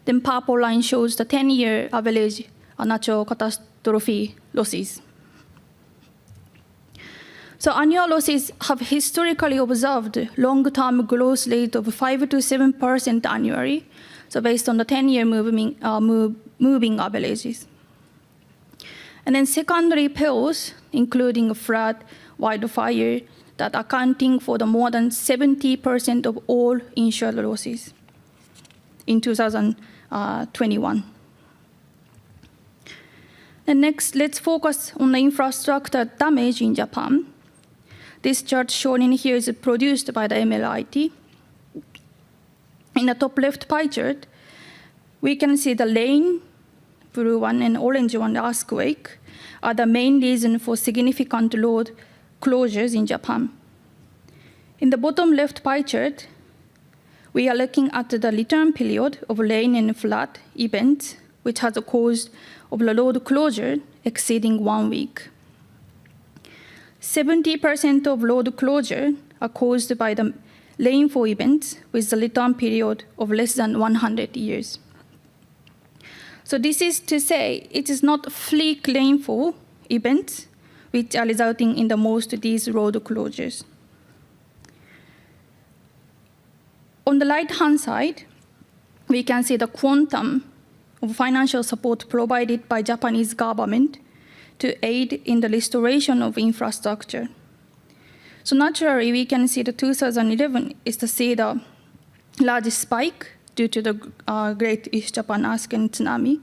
Then purple line shows the 10-year average natural catastrophe losses. So annual losses have historically observed long-term growth rate of 5 to 7% annually, so based on the 10-year moving averages. And then secondary perils, including flood, wildfire, that accounting for the more than 70% of all insured losses in 2021. And next, let's focus on the infrastructure damage in Japan. This chart shown in here is produced by the MLIT. In the top left pie chart, we can see the rain, blue one, and orange one, the earthquake, are the main reason for significant road closures in Japan. In the bottom left pie chart, we are looking at the return period of rain and flood events, which has a cause of the road closure exceeding 1 week. 70% of road closure are caused by the rainfall events with the return period of less than 100 years. So this is to say it is not freak rainfall events which are resulting in the most of these road closures. On the right-hand side, we can see the quantum of financial support provided by Japanese government to aid in the restoration of infrastructure. So naturally, we can see the 2011 is to see the large spike due to the Great East Japan Earthquake and tsunami.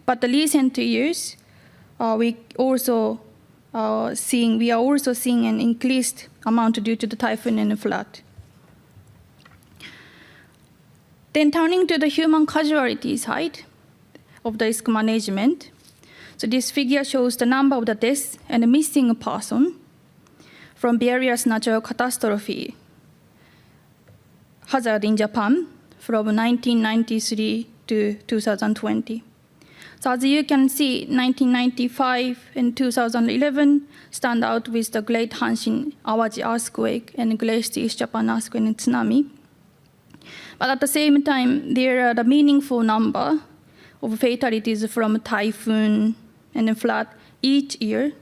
But the recent years, we are also seeing an increased amount due to the typhoon and the flood. Then turning to the human casualty side of the risk management. So this figure shows the number of the deaths and the missing person from various natural catastrophe hazard in Japan from 1993 to 2020. So as you can see, 1995 and 2011 stand out with the Great Hanshin Awaji earthquake and Great East Japan earthquake and tsunami. But at the same time, there are the meaningful number of fatalities from typhoon and flood each year,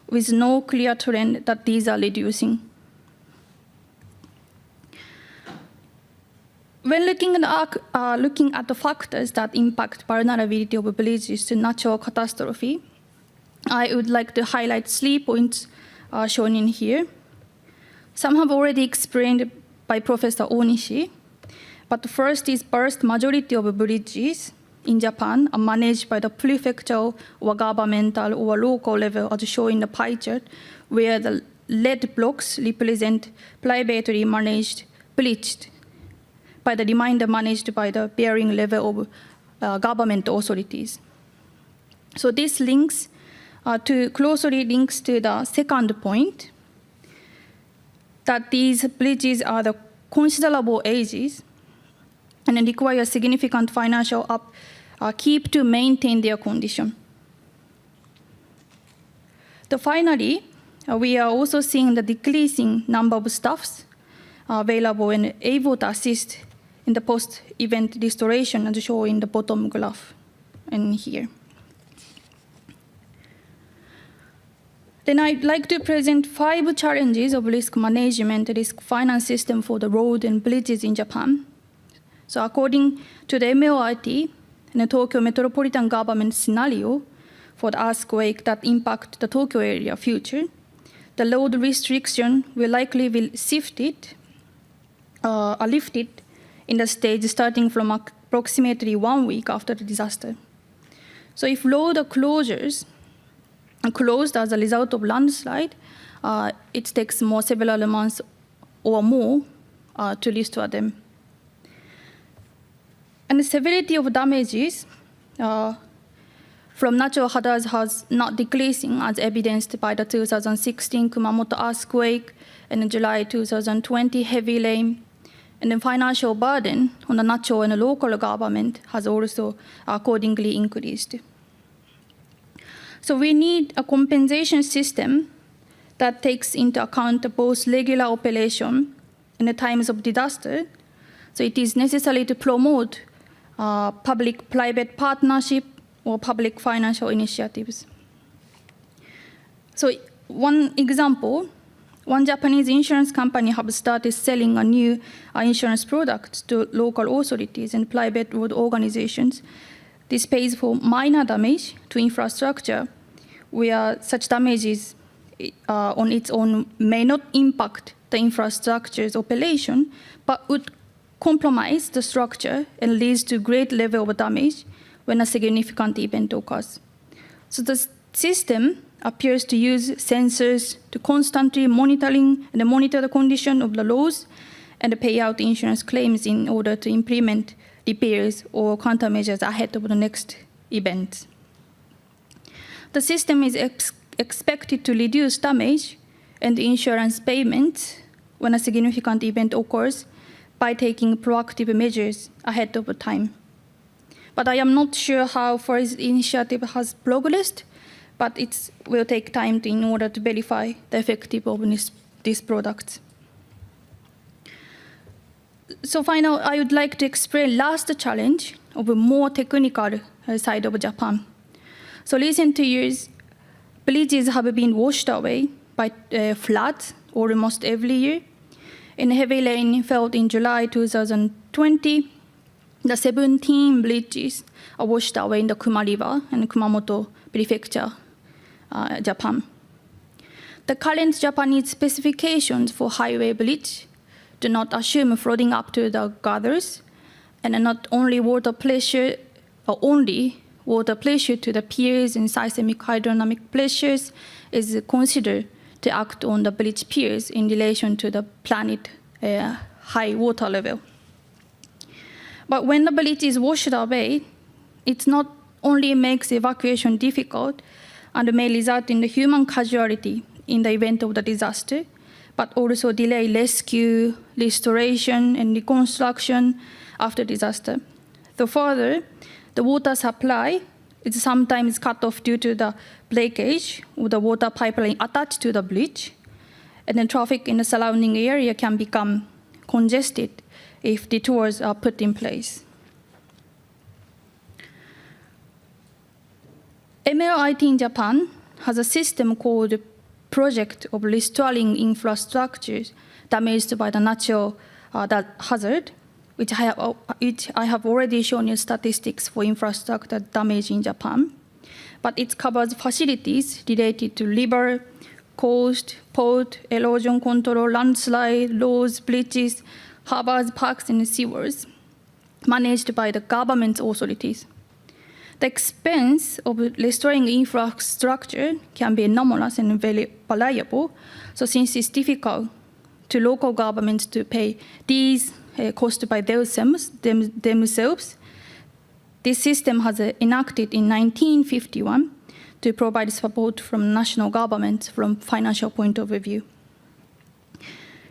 with no clear trend that these are reducing. When looking at the factors that impact vulnerability of bridges to natural catastrophe, I would like to highlight 3 points shown in here. Some have already explained by Professor Ohnishi, but the first is vast majority of bridges in Japan are managed by the prefectural or governmental or local level, as shown in the pie chart, where the red blocks represent privately managed bridges, by the remainder managed by the varying level of government authorities. So this links closely links to the second point, that these bridges are the considerable ages and require significant financial upkeep to maintain their condition. Finally, we are also seeing the decreasing number of staffs available and able to assist in the post-event restoration, as shown in the bottom graph and here. Then I'd like to present 5 challenges of risk management, risk finance system for the road and bridges in Japan. So according to the MLIT and the Tokyo Metropolitan Government scenario for the earthquake that impact the Tokyo area future, the road restriction will likely be lifted in the stage starting from approximately 1 week after the disaster. So if road closures are closed as a result of landslide, it takes several months or more to restore them. And the severity of damages from natural hazards has not decreasing, as evidenced by the 2016 Kumamoto earthquake and July 2020 heavy rain, And then financial burden on the national and local government has also accordingly increased. So we need a compensation system that takes into account both regular operation and the times of disaster. So it is necessary to promote public-private partnership or public financial initiatives. So one example, one Japanese insurance company has started selling a new insurance product to local authorities and private road organizations. This pays for minor damage to infrastructure, where such damages on its own may not impact the infrastructure's operation, but would compromise the structure and leads to great level of damage when a significant event occurs. So the system appears to use sensors to constantly monitor the condition of the roads and pay out insurance claims in order to implement repairs or countermeasures ahead of the next event. The system is expected to reduce damage and insurance payments when a significant event occurs by taking proactive measures ahead of time. But I am not sure how far this initiative has progressed, but it will take time in order to verify the effectiveness of this product. So finally, I would like to explain last challenge of a more technical side of Japan. So recent years, bridges have been washed away by floods almost every year. And heavy rain fell in July 2020. The 17 bridges are washed away in the Kuma River and Kumamoto Prefecture, Japan. The current Japanese specifications for highway bridge do not assume flooding up to the gutters, and not only water pressure, or only water pressure to the piers and seismic hydrodynamic pressures is considered to act on the bridge piers in relation to the planet high water level. But when the bridge is washed away, it not only makes evacuation difficult and may result in the human casualty in the event of the disaster, but also delay rescue, restoration, and reconstruction after disaster. So further, the water supply is sometimes cut off due to the breakage of the water pipeline attached to the bridge, and then traffic in the surrounding area can become congested if detours are put in place. MLIT in Japan has a system called Project of Restoring Infrastructures Damaged by the Natural Hazard, which I have already shown you statistics for infrastructure damage in Japan. But it covers facilities related to river, coast, port, erosion control, landslide, roads, bridges, harbors, parks, and sewers, managed by the government authorities. The expense of restoring infrastructure can be enormous and very variable. So since it's difficult to local governments to pay these costs by themselves, this system has enacted in 1951 to provide support from national government from financial point of view.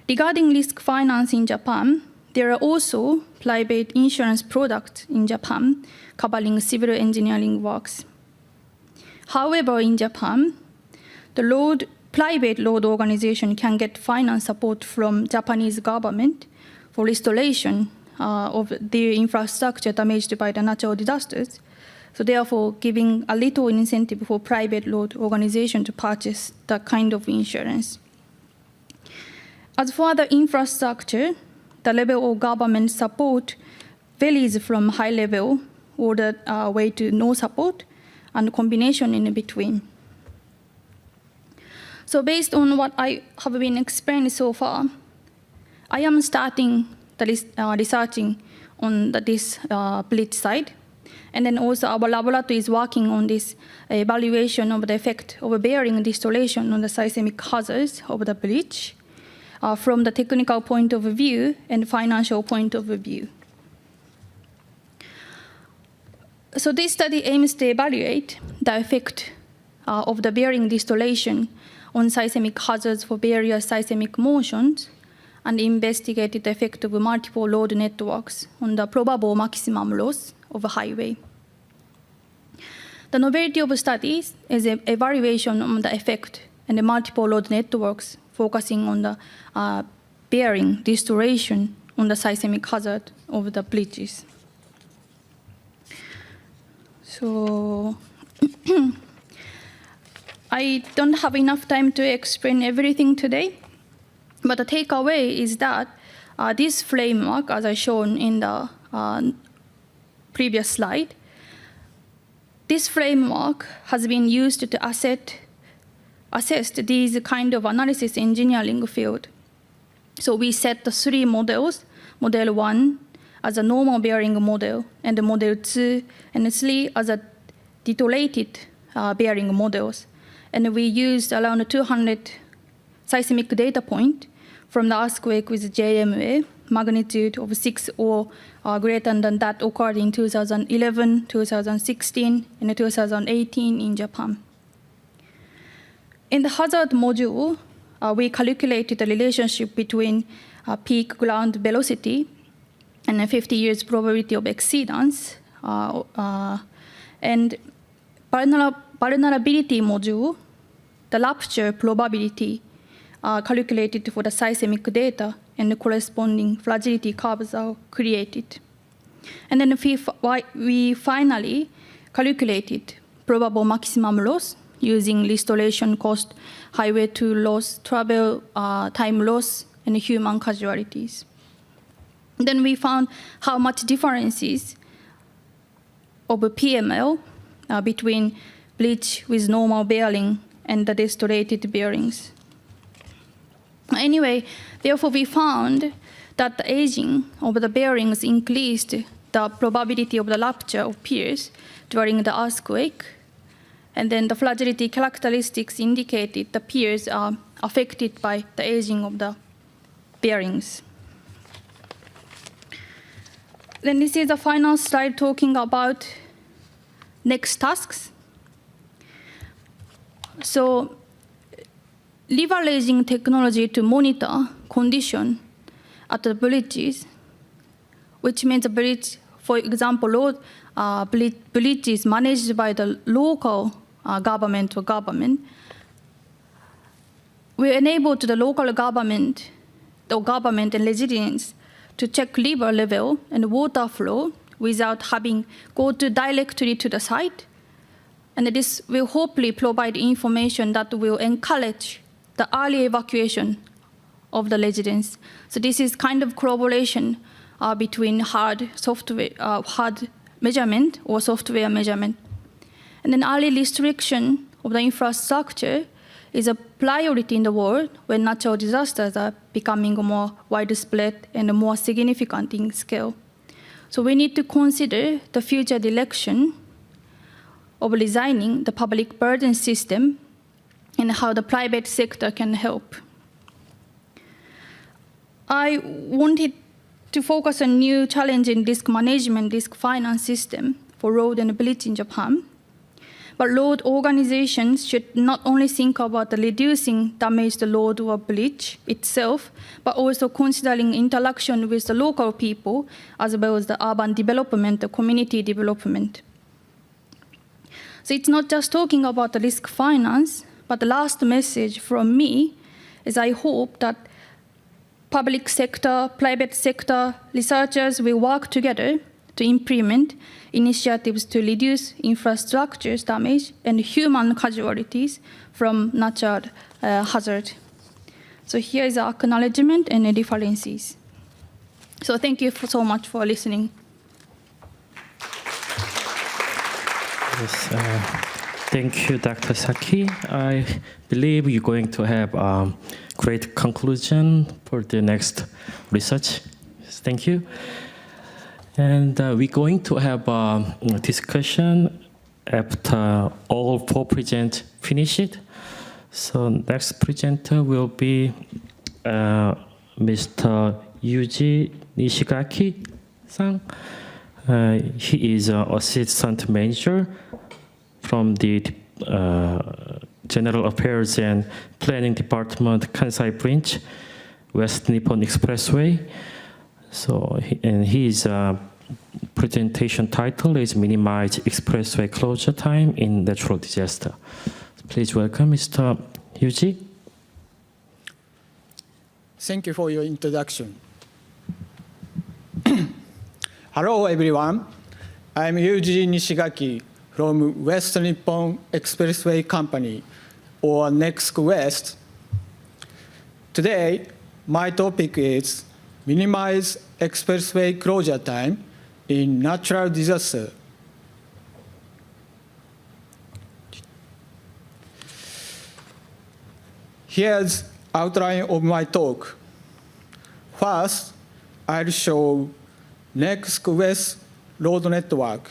Regarding risk finance in Japan, there are also private insurance products in Japan covering civil engineering works. However, in Japan, the private road organization can get finance support from Japanese government for restoration of their infrastructure damaged by the natural disasters. So therefore, giving a little incentive for private road organization to purchase that kind of insurance. As for the infrastructure, the level of government support varies from high level all the way to no support and combination in between. So based on what I have been explaining so far, I am starting the researching on this bridge side. And then also our laboratory is working on this evaluation of the effect of bearing restoration on the seismic hazards of the bridge from the technical point of view and financial point of view. So this study aims to evaluate the effect of the bearing restoration on seismic hazards for various seismic motions and investigated the effect of multiple load networks on the probable maximum loss of a highway. The novelty of studies is an evaluation on the effect and the multiple load networks, focusing on the bearing distortion on the seismic hazard of the bridges. So I don't have enough time to explain everything today, but the takeaway is that this framework, as I shown in the previous slide, this framework has been used to assess these kind of analysis engineering field. So we set the 3 models, model 1 as a normal bearing model, and the model 2 and 3 as a deteriorated bearing models. And we used around 200 seismic data point from the earthquake with JMA, magnitude of 6 or greater than that occurred in 2011, 2016, and 2018 in Japan. In the hazard module, we calculated the relationship between peak ground velocity and a 50 years probability of exceedance, and vulnerability module, the rupture probability calculated for the seismic data, and the corresponding fragility curves are created. And then we finally calculated probable maximum loss using restoration cost, highway to loss, travel time loss, and human casualties. Then we found how much differences of PML between bridge with normal bearing and the distorted bearings. Anyway, therefore we found that the aging of the bearings increased the probability of the rupture of piers during the earthquake, and then the fragility characteristics indicated the piers are affected by the aging of the bearings. Then this is the final slide talking about next tasks. So leveraging technology to monitor condition at the bridges, which means the bridge, for example, road bridges managed by the local government or government, we enabled the local government and residents to check river level and water flow without having go directly to the site. And this will hopefully provide information that will encourage the early evacuation of the residents. So this is kind of collaboration between hard measurement or software measurement. And then early restriction of the infrastructure is a priority in the world when natural disasters are becoming more widespread and more significant in scale. So we need to consider the future direction of designing the public burden system and how the private sector can help. I wanted to focus on new challenge in risk management, risk finance system for road and bridge in Japan. But road organizations should not only think about the reducing damage to road or bridge itself, but also considering interaction with the local people, as well as the urban development, the community development. So it's not just talking about the risk finance, but the last message from me is I hope that public sector, private sector researchers will work together to implement initiatives to reduce infrastructure damage and human casualties from natural hazard. So here is our acknowledgement and the references. So thank you so much for listening. Yes, thank you, Dr. Saki. I believe you're going to have a great conclusion for the next research. Yes, thank you. And we're going to have a discussion after all 4 presenters finish it. So next presenter will be Mr. Yuji Nishigaki-san. He is an assistant manager from the General Affairs and Planning Department, Kansai branch, West Nippon Expressway. So, his presentation title is Minimize Expressway Closure Time in Natural Disaster. Please welcome Mr. Yuji. Thank you for your introduction. Hello, everyone. I'm Yuji Nishigaki from West Nippon Expressway Company, or Next West. Today, my topic is minimize expressway closure time in natural disaster. Here's outline of my talk. First, I'll show Next West road network.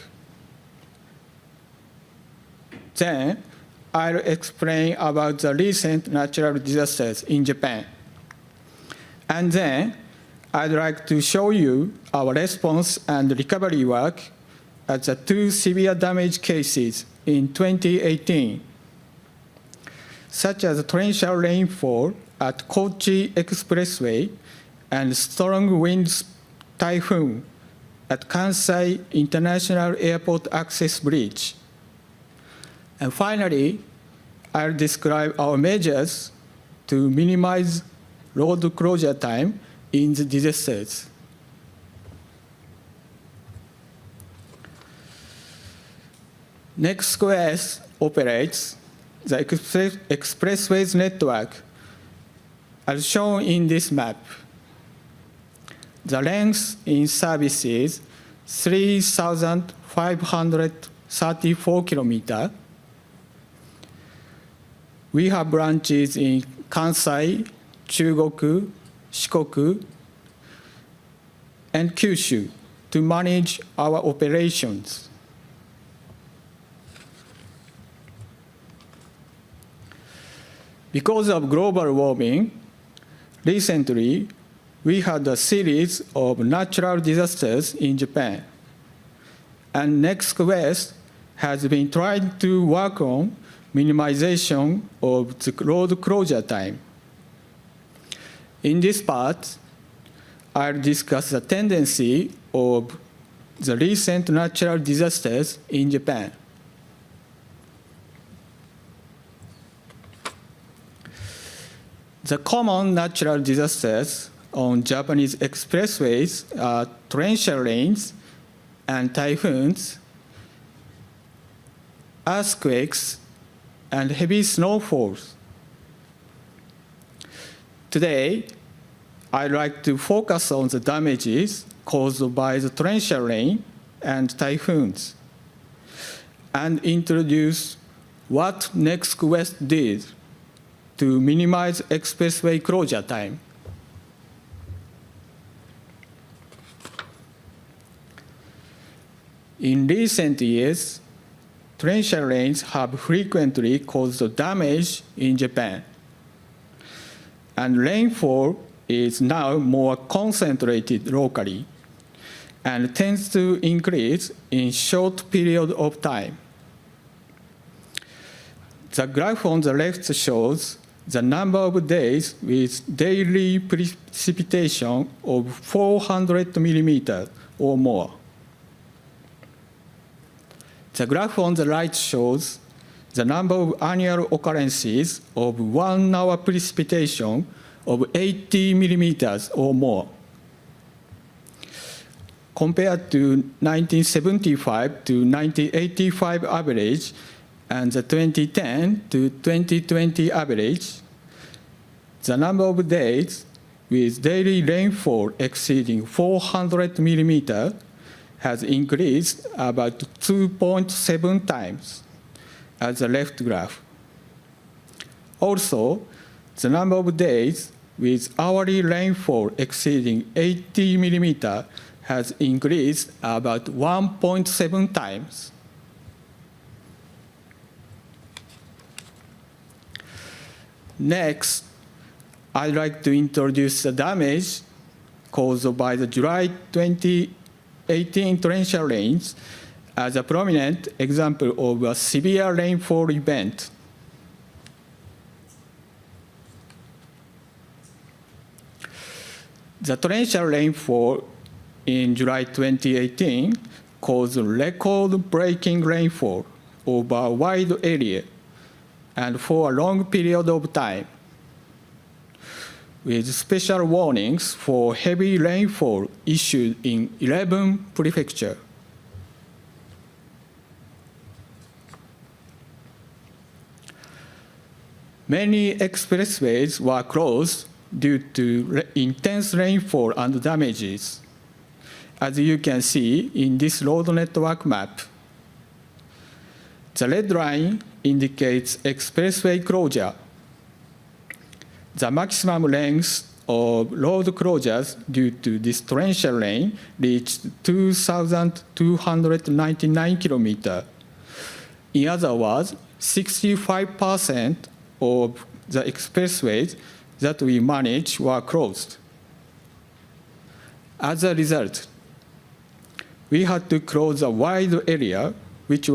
Then, I'll explain about the recent natural disasters in Japan. And then, I'd like to show you our response and recovery work at the 2 severe damage cases in 2018, such as torrential rainfall at Kochi Expressway and strong winds typhoon at Kansai International Airport Access Bridge. And finally, I'll describe our measures to minimize road closure time in the disasters. Next West operates the expressways network as shown in this map. The length in service is 3,534 kilometers. We have branches in Kansai, Chugoku, Shikoku, and Kyushu to manage our operations. Because of global warming, recently we had a series of natural disasters in Japan. And Next West has been trying to work on minimization of the road closure time. In this part, I'll discuss the tendency of the recent natural disasters in Japan. The common natural disasters on Japanese expressways are torrential rains and typhoons, earthquakes, and heavy snowfalls. Today, I'd like to focus on the damages caused by the torrential rain and typhoons, and introduce what Next West did to minimize expressway closure time. In recent years, torrential rains have frequently caused damage in Japan, and rainfall is now more concentrated locally and tends to increase in short period of time. The graph on the left shows the number of days with daily precipitation of 400 millimeters or more. The graph on the right shows the number of annual occurrences of 1 hour precipitation of 80 millimeters or more. Compared to 1975 to 1985 average and the 2010 to 2020 average, the number of days with daily rainfall exceeding 400 millimeters has increased about 2.7 times, as the left graph. Also, the number of days with hourly rainfall exceeding 80 millimeters has increased about 1.7 times. Next, I'd like to introduce the damage caused by the July 2018 torrential rains as a prominent example of a severe rainfall event. The torrential rainfall in July 2018 caused record-breaking rainfall over a wide area and for a long period of time, with special warnings for heavy rainfall issued in 11 prefectures. Many expressways were closed due to intense rainfall and damages, as you can see in this road network map. The red line indicates expressway closure. The maximum length of road closures due to this torrential rain reached 2,299 kilometers. In other words, 65% of the expressways that we managed were closed. As a result, we had to close a wide area which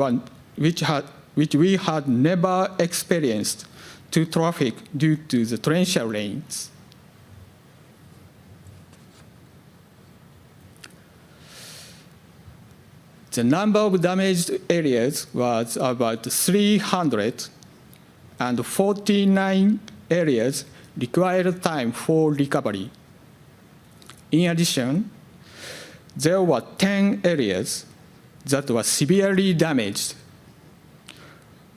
we had never experienced to traffic due to the torrential rains. The number of damaged areas was about 300, and 49 areas required time for recovery. In addition, there were 10 areas that were severely damaged.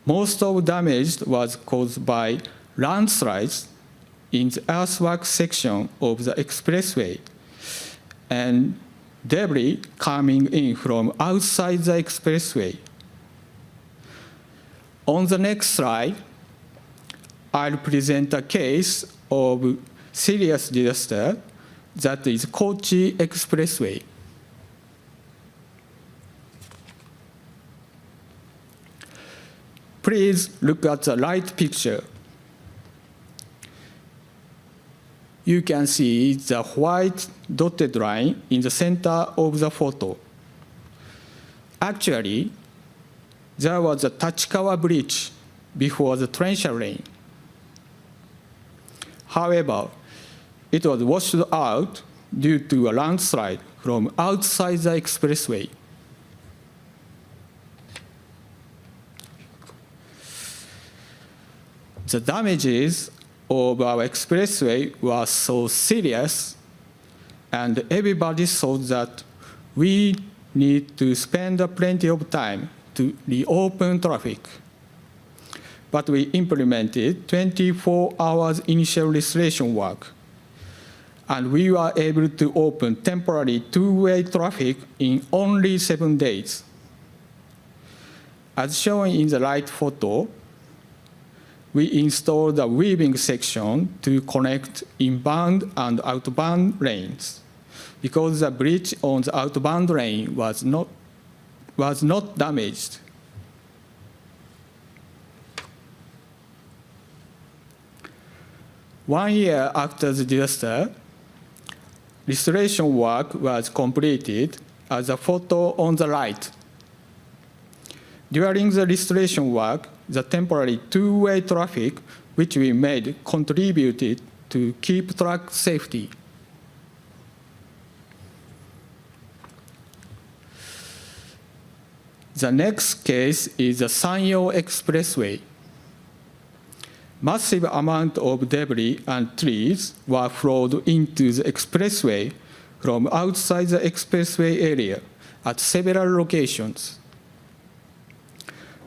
Most of damage was caused by landslides in the earthwork section of the expressway and debris coming in from outside the expressway. On the next slide, I'll present a case of serious disaster that is Kochi Expressway. Please look at the right picture. You can see the white dotted line in the center of the photo. Actually, there was a Tachikawa Bridge before the torrential rain. However, it was washed out due to a landslide from outside the expressway. The damages of our expressway were so serious, and everybody thought that we need to spend plenty of time to reopen traffic. But we implemented 24 hours initial restoration work, and we were able to open temporary two-way traffic in only 7 days. As shown in the right photo, we installed a weaving section to connect inbound and outbound lanes, because the bridge on the outbound lane was not damaged. One year after the disaster, restoration work was completed, as a photo on the right. During the restoration work, the temporary two-way traffic which we made contributed to keep track safety. The next case is the Sanyo Expressway. Massive amount of debris and trees were flowed into the expressway from outside the expressway area at several locations.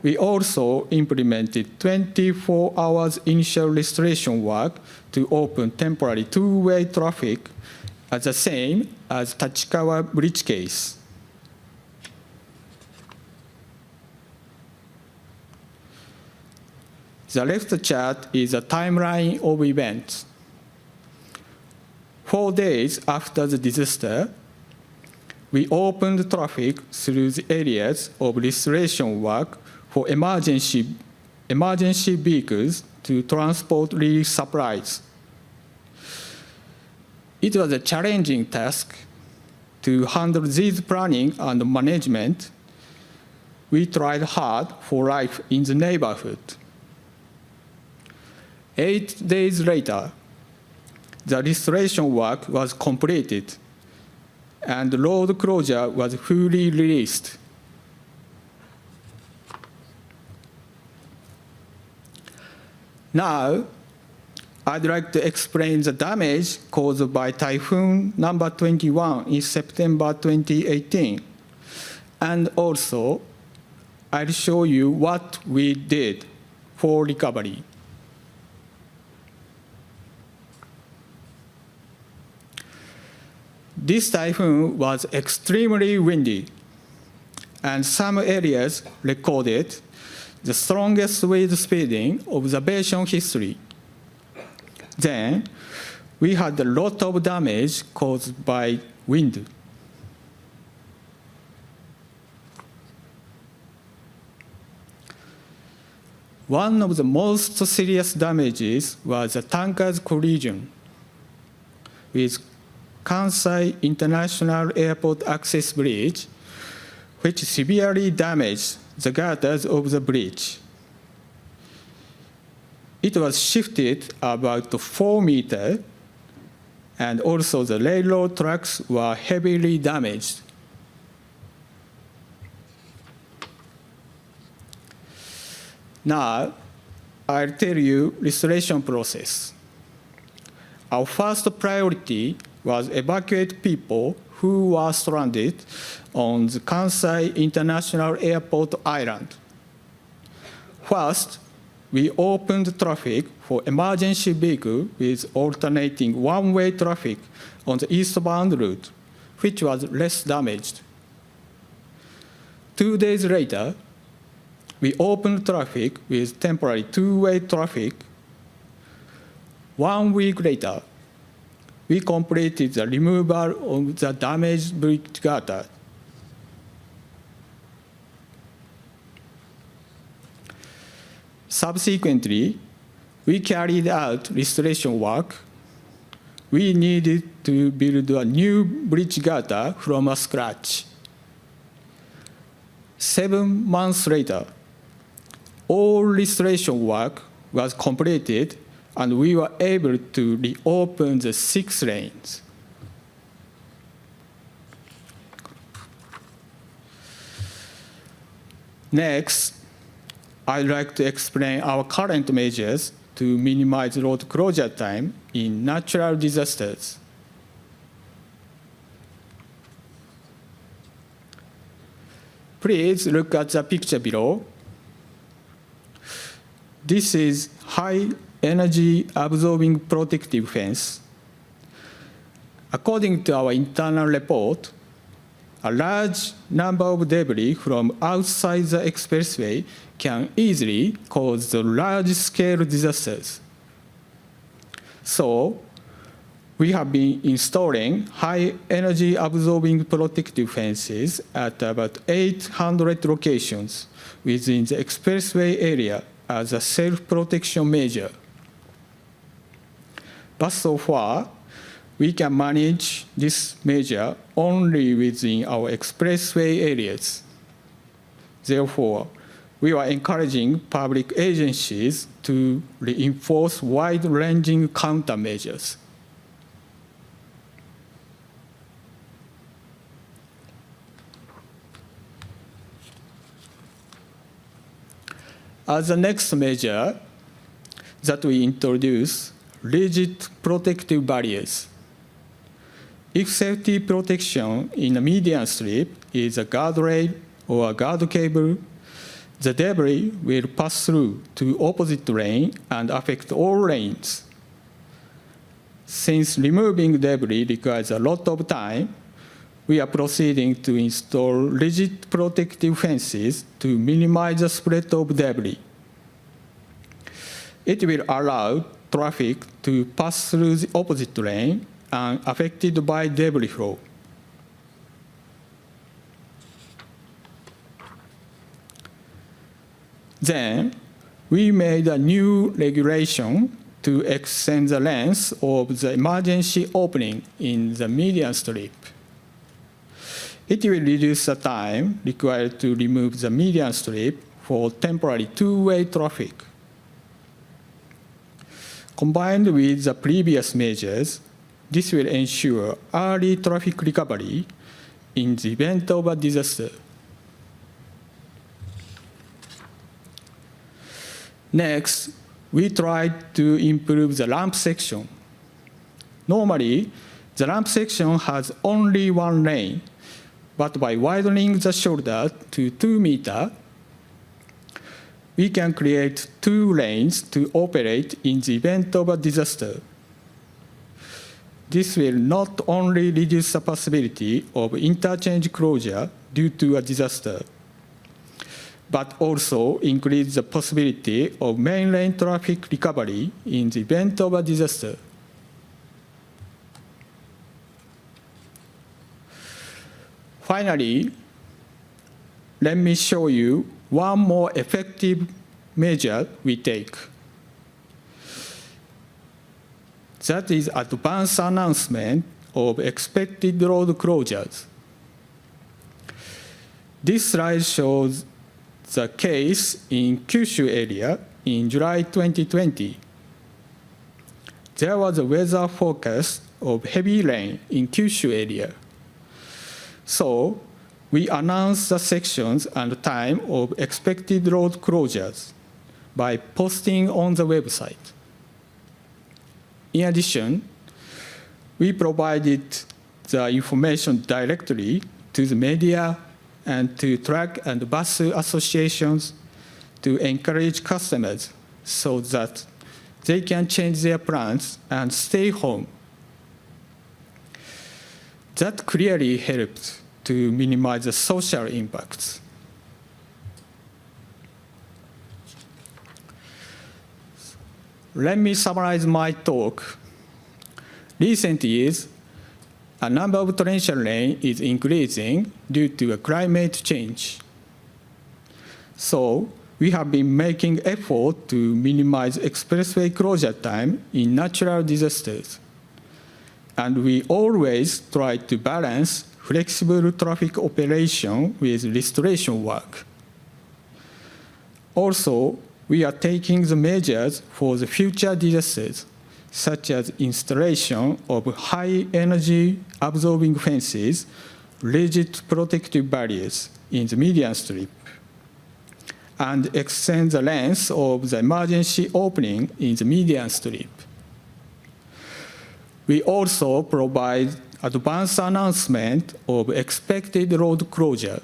We also implemented 24 hours initial restoration work to open temporary two-way traffic, as the same as Tachikawa Bridge case. The left chart is a timeline of events. 4 days after the disaster, we opened traffic through the areas of restoration work for emergency vehicles to transport relief supplies. It was a challenging task to handle this planning and management. We tried hard for life in the neighborhood. 8 days later, the restoration work was completed, and the road closure was fully released. Now, I'd like to explain the damage caused by Typhoon number 21 in September 2018. And also, I'll show you what we did for recovery. This typhoon was extremely windy, and some areas recorded the strongest wind speeding observation history. Then, we had a lot of damage caused by wind. One of the most serious damages was a tanker's collision with Kansai International Airport Access Bridge, which severely damaged the girders of the bridge. It was shifted about 4 meters, and also the railroad tracks were heavily damaged. Now, I'll tell you restoration process. Our first priority was evacuate people who were stranded on the Kansai International Airport Island. First, we opened traffic for emergency vehicles with alternating one-way traffic on the eastbound route, which was less damaged. 2 days later, we opened traffic with temporary two-way traffic. 1 week later, we completed the removal of the damaged bridge girder. Subsequently, we carried out restoration work. We needed to build a new bridge girder from scratch. 7 months later, all restoration work was completed, and we were able to reopen the 6 lanes. Next, I'd like to explain our current measures to minimize road closure time in natural disasters. Please look at the picture below. This is high energy absorbing protective fence. According to our internal report, a large number of debris from outside the expressway can easily cause the large-scale disasters. So, we have been installing high-energy absorbing protective fences at about 800 locations within the expressway area as a self-protection measure. But so far, we can manage this measure only within our expressway areas. Therefore, we are encouraging public agencies to reinforce wide-ranging countermeasures. As the next measure that we introduce, rigid protective barriers. If safety protection in a median strip is a guardrail or a guard cable, the debris will pass through to opposite lane and affect all lanes. Since removing debris requires a lot of time, we are proceeding to install rigid protective fences to minimize the spread of debris. It will allow traffic to pass through the opposite lane unaffected by debris flow. Then, we made a new regulation to extend the length of the emergency opening in the median strip. It will reduce the time required to remove the median strip for temporary two-way traffic. Combined with the previous measures, this will ensure early traffic recovery in the event of a disaster. Next, we tried to improve the ramp section. Normally, the ramp section has only one lane, but by widening the shoulder to 2 meters, we can create 2 lanes to operate in the event of a disaster. This will not only reduce the possibility of interchange closure due to a disaster, but also increase the possibility of main lane traffic recovery in the event of a disaster. Finally, let me show you one more effective measure we take. That is advance announcement of expected road closures. This slide shows the case in Kyushu area in July 2020. There was a weather forecast of heavy rain in Kyushu area. So we announced the sections and time of expected road closures by posting on the website. In addition, we provided the information directly to the media and to truck and bus associations to encourage customers so that they can change their plans and stay home. That clearly helped to minimize the social impacts. Let me summarize my talk. Recent years, a number of torrential rain is increasing due to a climate change. So we have been making effort to minimize expressway closure time in natural disasters. And we always try to balance flexible traffic operation with restoration work. Also, we are taking the measures for the future disasters, such as installation of high-energy absorbing fences, rigid protective barriers in the median strip, and extend the length of the emergency opening in the median strip. We also provide advance announcement of expected road closure.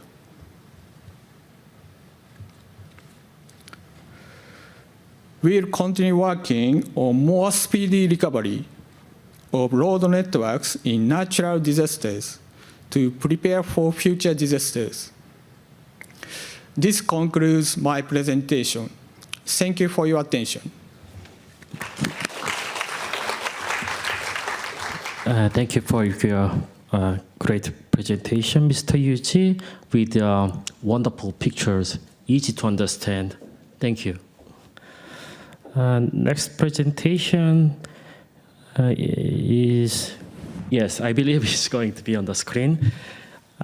We'll continue working on more speedy recovery of road networks in natural disasters to prepare for future disasters. This concludes my presentation. Thank you for your attention. Thank you for your great presentation, Mr. Yuji, with wonderful pictures, easy to understand. Thank you. Next presentation is, yes, I believe it's going to be on the screen.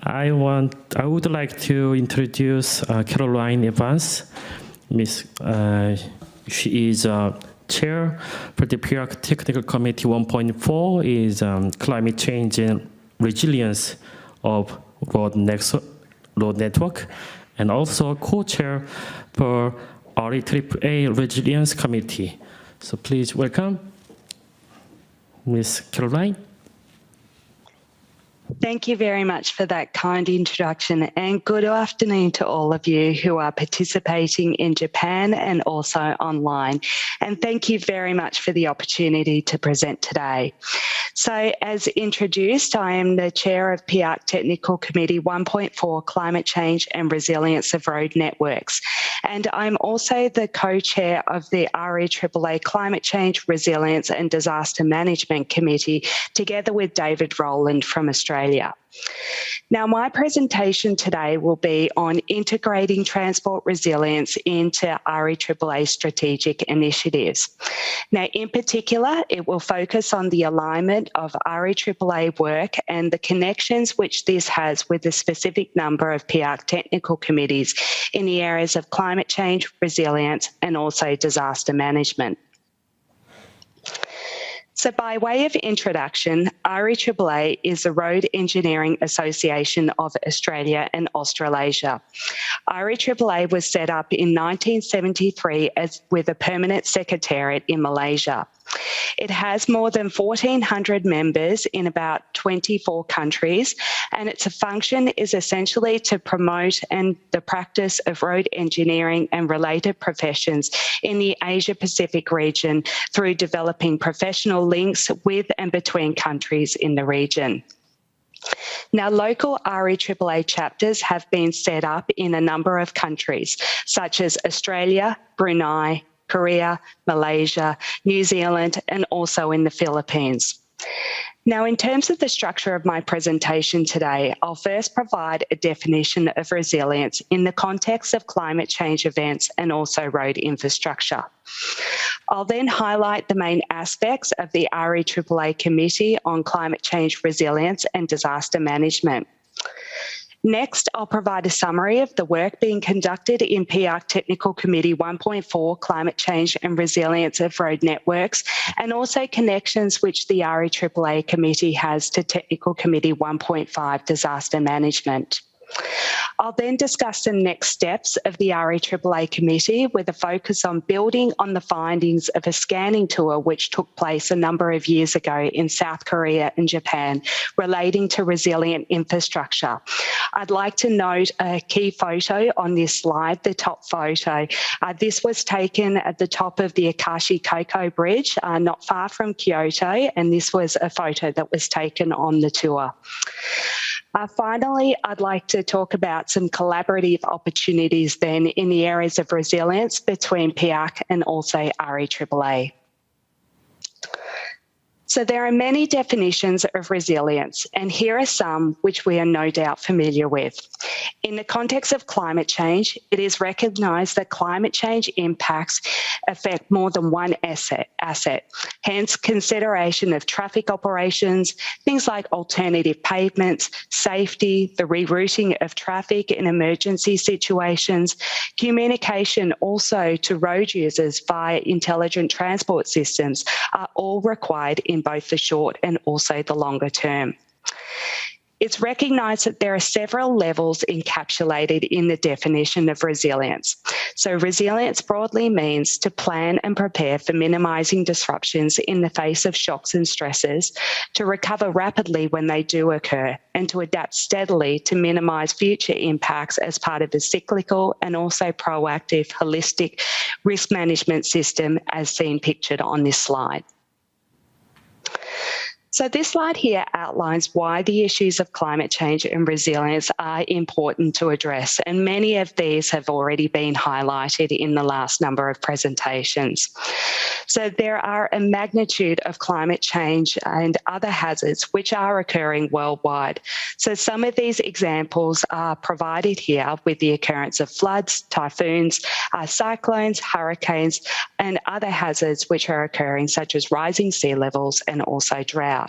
I would like to introduce Caroline Evans. She is chair for the PIARC Technical Committee 1.4 is climate change and resilience of road network, and also co-chair for REAAA Resilience Committee. So please welcome Ms. Caroline. Thank you very much for that kind introduction, and good afternoon to all of you who are participating in Japan and also online. And thank you very much for the opportunity to present today. So as introduced, I am the chair of PIARC Technical Committee 1.4 Climate Change and Resilience of Road Networks. And I'm also the co-chair of the REAAA Climate Change, Resilience and Disaster Management Committee, together with David Rowland from Australia. Now, my presentation today will be on integrating transport resilience into REAAA strategic initiatives. Now, in particular, it will focus on the alignment of REAAA work and the connections which this has with a specific number of PIARC technical committees in the areas of climate change, resilience, and also disaster management. So by way of introduction, REAAA is the Road Engineering Association of Australia and Australasia. REAAA was set up in 1973 with a permanent secretariat in Malaysia. It has more than 1,400 members in about 24 countries, and its function is essentially to promote the practice of road engineering and related professions in the Asia-Pacific region through developing professional links with and between countries in the region. Now, local REAAA chapters have been set up in a number of countries, such as Australia, Brunei, Korea, Malaysia, New Zealand, and also in the Philippines. Now, in terms of the structure of my presentation today, I'll first provide a definition of resilience in the context of climate change events and also road infrastructure. I'll then highlight the main aspects of the REAAA Committee on Climate Change Resilience and Disaster Management. Next, I'll provide a summary of the work being conducted in PIARC Technical Committee 1.4 Climate Change and Resilience of Road Networks, and also connections which the REAAA Committee has to Technical Committee 1.5 Disaster Management. I'll then discuss the next steps of the REAAA Committee with a focus on building on the findings of a scanning tour which took place a number of years ago in South Korea and Japan relating to resilient infrastructure. I'd like to note a key photo on this slide, the top photo. This was taken at the top of the Akashi Koko Bridge, not far from Kyoto, and this was a photo that was taken on the tour. Finally, I'd like to talk about some collaborative opportunities then in the areas of resilience between PIARC and also REAAA. So there are many definitions of resilience, and here are some which we are no doubt familiar with. In the context of climate change, it is recognised that climate change impacts affect more than one asset. Hence, consideration of traffic operations, things like alternative pavements, safety, the rerouting of traffic in emergency situations, communication also to road users via intelligent transport systems are all required in both the short and also the longer term. It's recognised that there are several levels encapsulated in the definition of resilience. So resilience broadly means to plan and prepare for minimising disruptions in the face of shocks and stresses, to recover rapidly when they do occur, and to adapt steadily to minimise future impacts as part of a cyclical and also proactive holistic risk management system as seen pictured on this slide. So this slide here outlines why the issues of climate change and resilience are important to address, and many of these have already been highlighted in the last number of presentations. So there are a magnitude of climate change and other hazards which are occurring worldwide. So some of these examples are provided here with the occurrence of floods, typhoons, cyclones, hurricanes, and other hazards which are occurring, such as rising sea levels and also drought.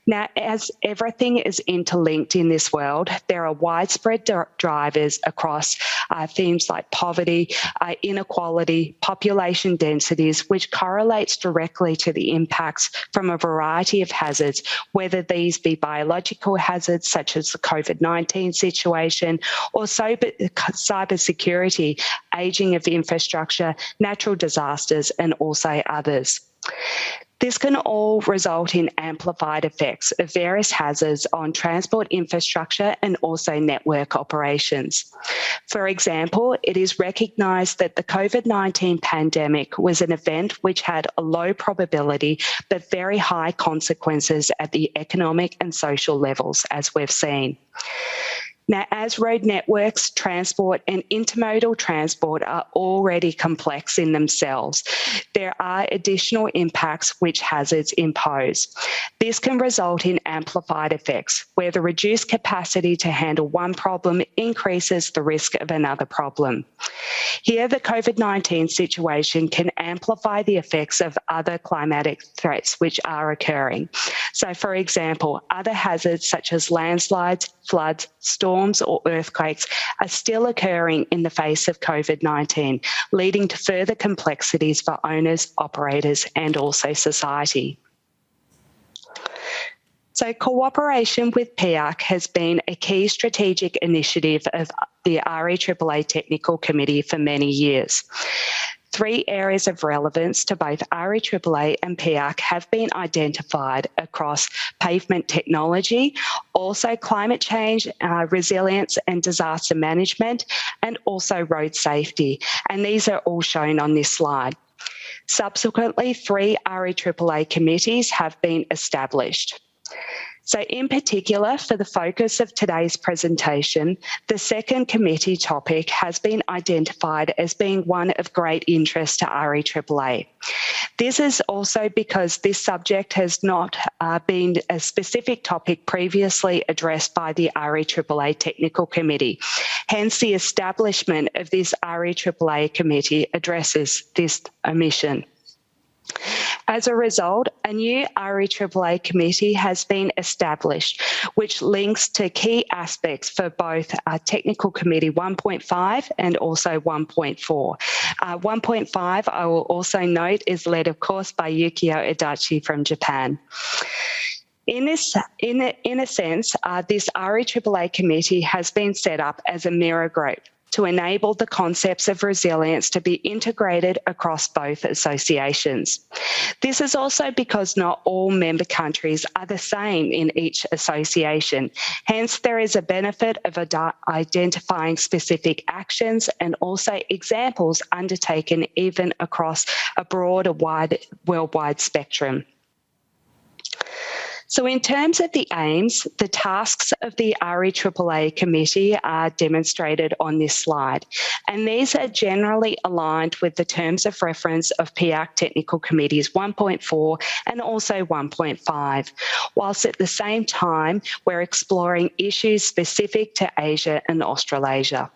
Now, as everything is interlinked in this world, there are widespread drivers across themes like poverty, inequality, population densities, which correlates directly to the impacts from a variety of hazards, whether these be biological hazards such as the COVID-19 situation, or cybersecurity, ageing of infrastructure, natural disasters, and also others. This can all result in amplified effects of various hazards on transport infrastructure and also network operations. For example, it is recognised that the COVID-19 pandemic was an event which had a low probability but very high consequences at the economic and social levels, as we've seen. Now, as road networks, transport and intermodal transport are already complex in themselves, there are additional impacts which hazards impose. This can result in amplified effects, where the reduced capacity to handle one problem increases the risk of another problem. Here, the COVID-19 situation can amplify the effects of other climatic threats which are occurring. So, for example, other hazards such as landslides, floods, storms or earthquakes are still occurring in the face of COVID-19, leading to further complexities for owners, operators and also society. So cooperation with PIARC has been a key strategic initiative of the REAAA Technical Committee for many years. 3 areas of relevance to both REAAA and PIARC have been identified across pavement technology, also climate change, resilience and disaster management, and also road safety. And these are all shown on this slide. Subsequently, 3 REAAA committees have been established. So in particular, for the focus of today's presentation, the second committee topic has been identified as being one of great interest to REAAA. This is also because this subject has not been a specific topic previously addressed by the REAAA Technical Committee. Hence, the establishment of this REAAA committee addresses this omission. As a result, a new REAAA committee has been established, which links to key aspects for both Technical Committee 1.5 and also 1.4. 1.5, I will also note, is led, of course, by Yukio Adachi from Japan. In a sense, this REAAA committee has been set up as a mirror group to enable the concepts of resilience to be integrated across both associations. This is also because not all member countries are the same in each association. Hence, there is a benefit of identifying specific actions and also examples undertaken even across a broader, worldwide spectrum. So in terms of the aims, the tasks of the REAAA committee are demonstrated on this slide, and these are generally aligned with the terms of reference of PIARC Technical Committees 1.4 and also 1.5, whilst at the same time we're exploring issues specific to Asia and Australasia.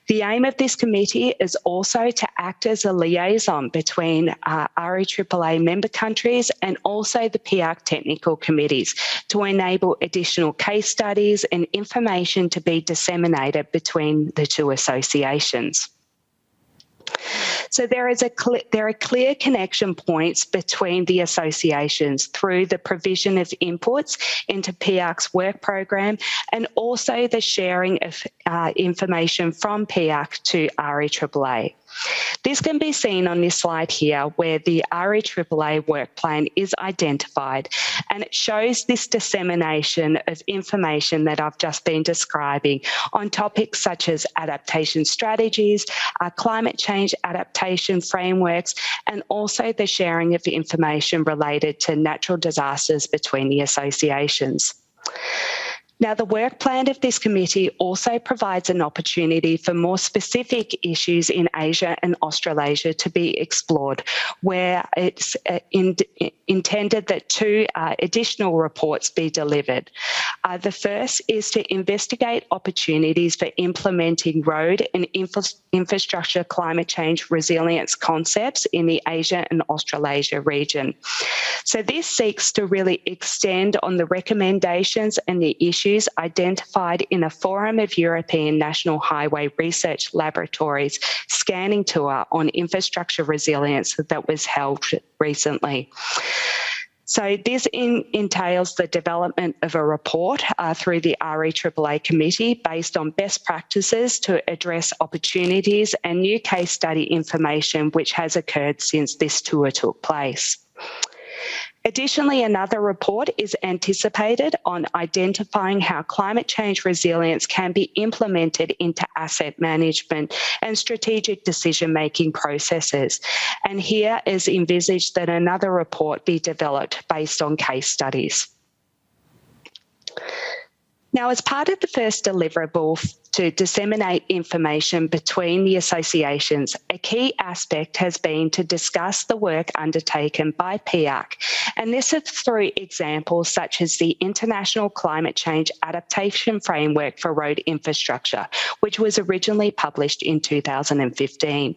The aim of this committee is also to act as a liaison between REAAA member countries and also the PIARC technical committees to enable additional case studies and information to be disseminated between the 2 associations. So there are clear connection points between the associations through the provision of inputs into PIARC's work program and also the sharing of information from PIARC to REAAA. This can be seen on this slide here where the REAAA work plan is identified, and it shows this dissemination of information that I've just been describing on topics such as adaptation strategies, climate change adaptation frameworks, and also the sharing of information related to natural disasters between the associations. Now, the work plan of this committee also provides an opportunity for more specific issues in Asia and Australasia to be explored, where it's intended that 2 additional reports be delivered. The first is to investigate opportunities for implementing road and infrastructure climate change resilience concepts in the Asia and Australasia region. So this seeks to really extend on the recommendations and the issues identified in a Forum of European National Highway Research Laboratories scanning tour on infrastructure resilience that was held recently. So this entails the development of a report through the REAAA committee based on best practices to address opportunities and new case study information which has occurred since this tour took place. Additionally, another report is anticipated on identifying how climate change resilience can be implemented into asset management and strategic decision-making processes. And here is envisaged that another report be developed based on case studies. Now, as part of the first deliverable to disseminate information between the associations, a key aspect has been to discuss the work undertaken by PIARC, and this is through examples such as the International Climate Change Adaptation Framework for Road Infrastructure, which was originally published in 2015.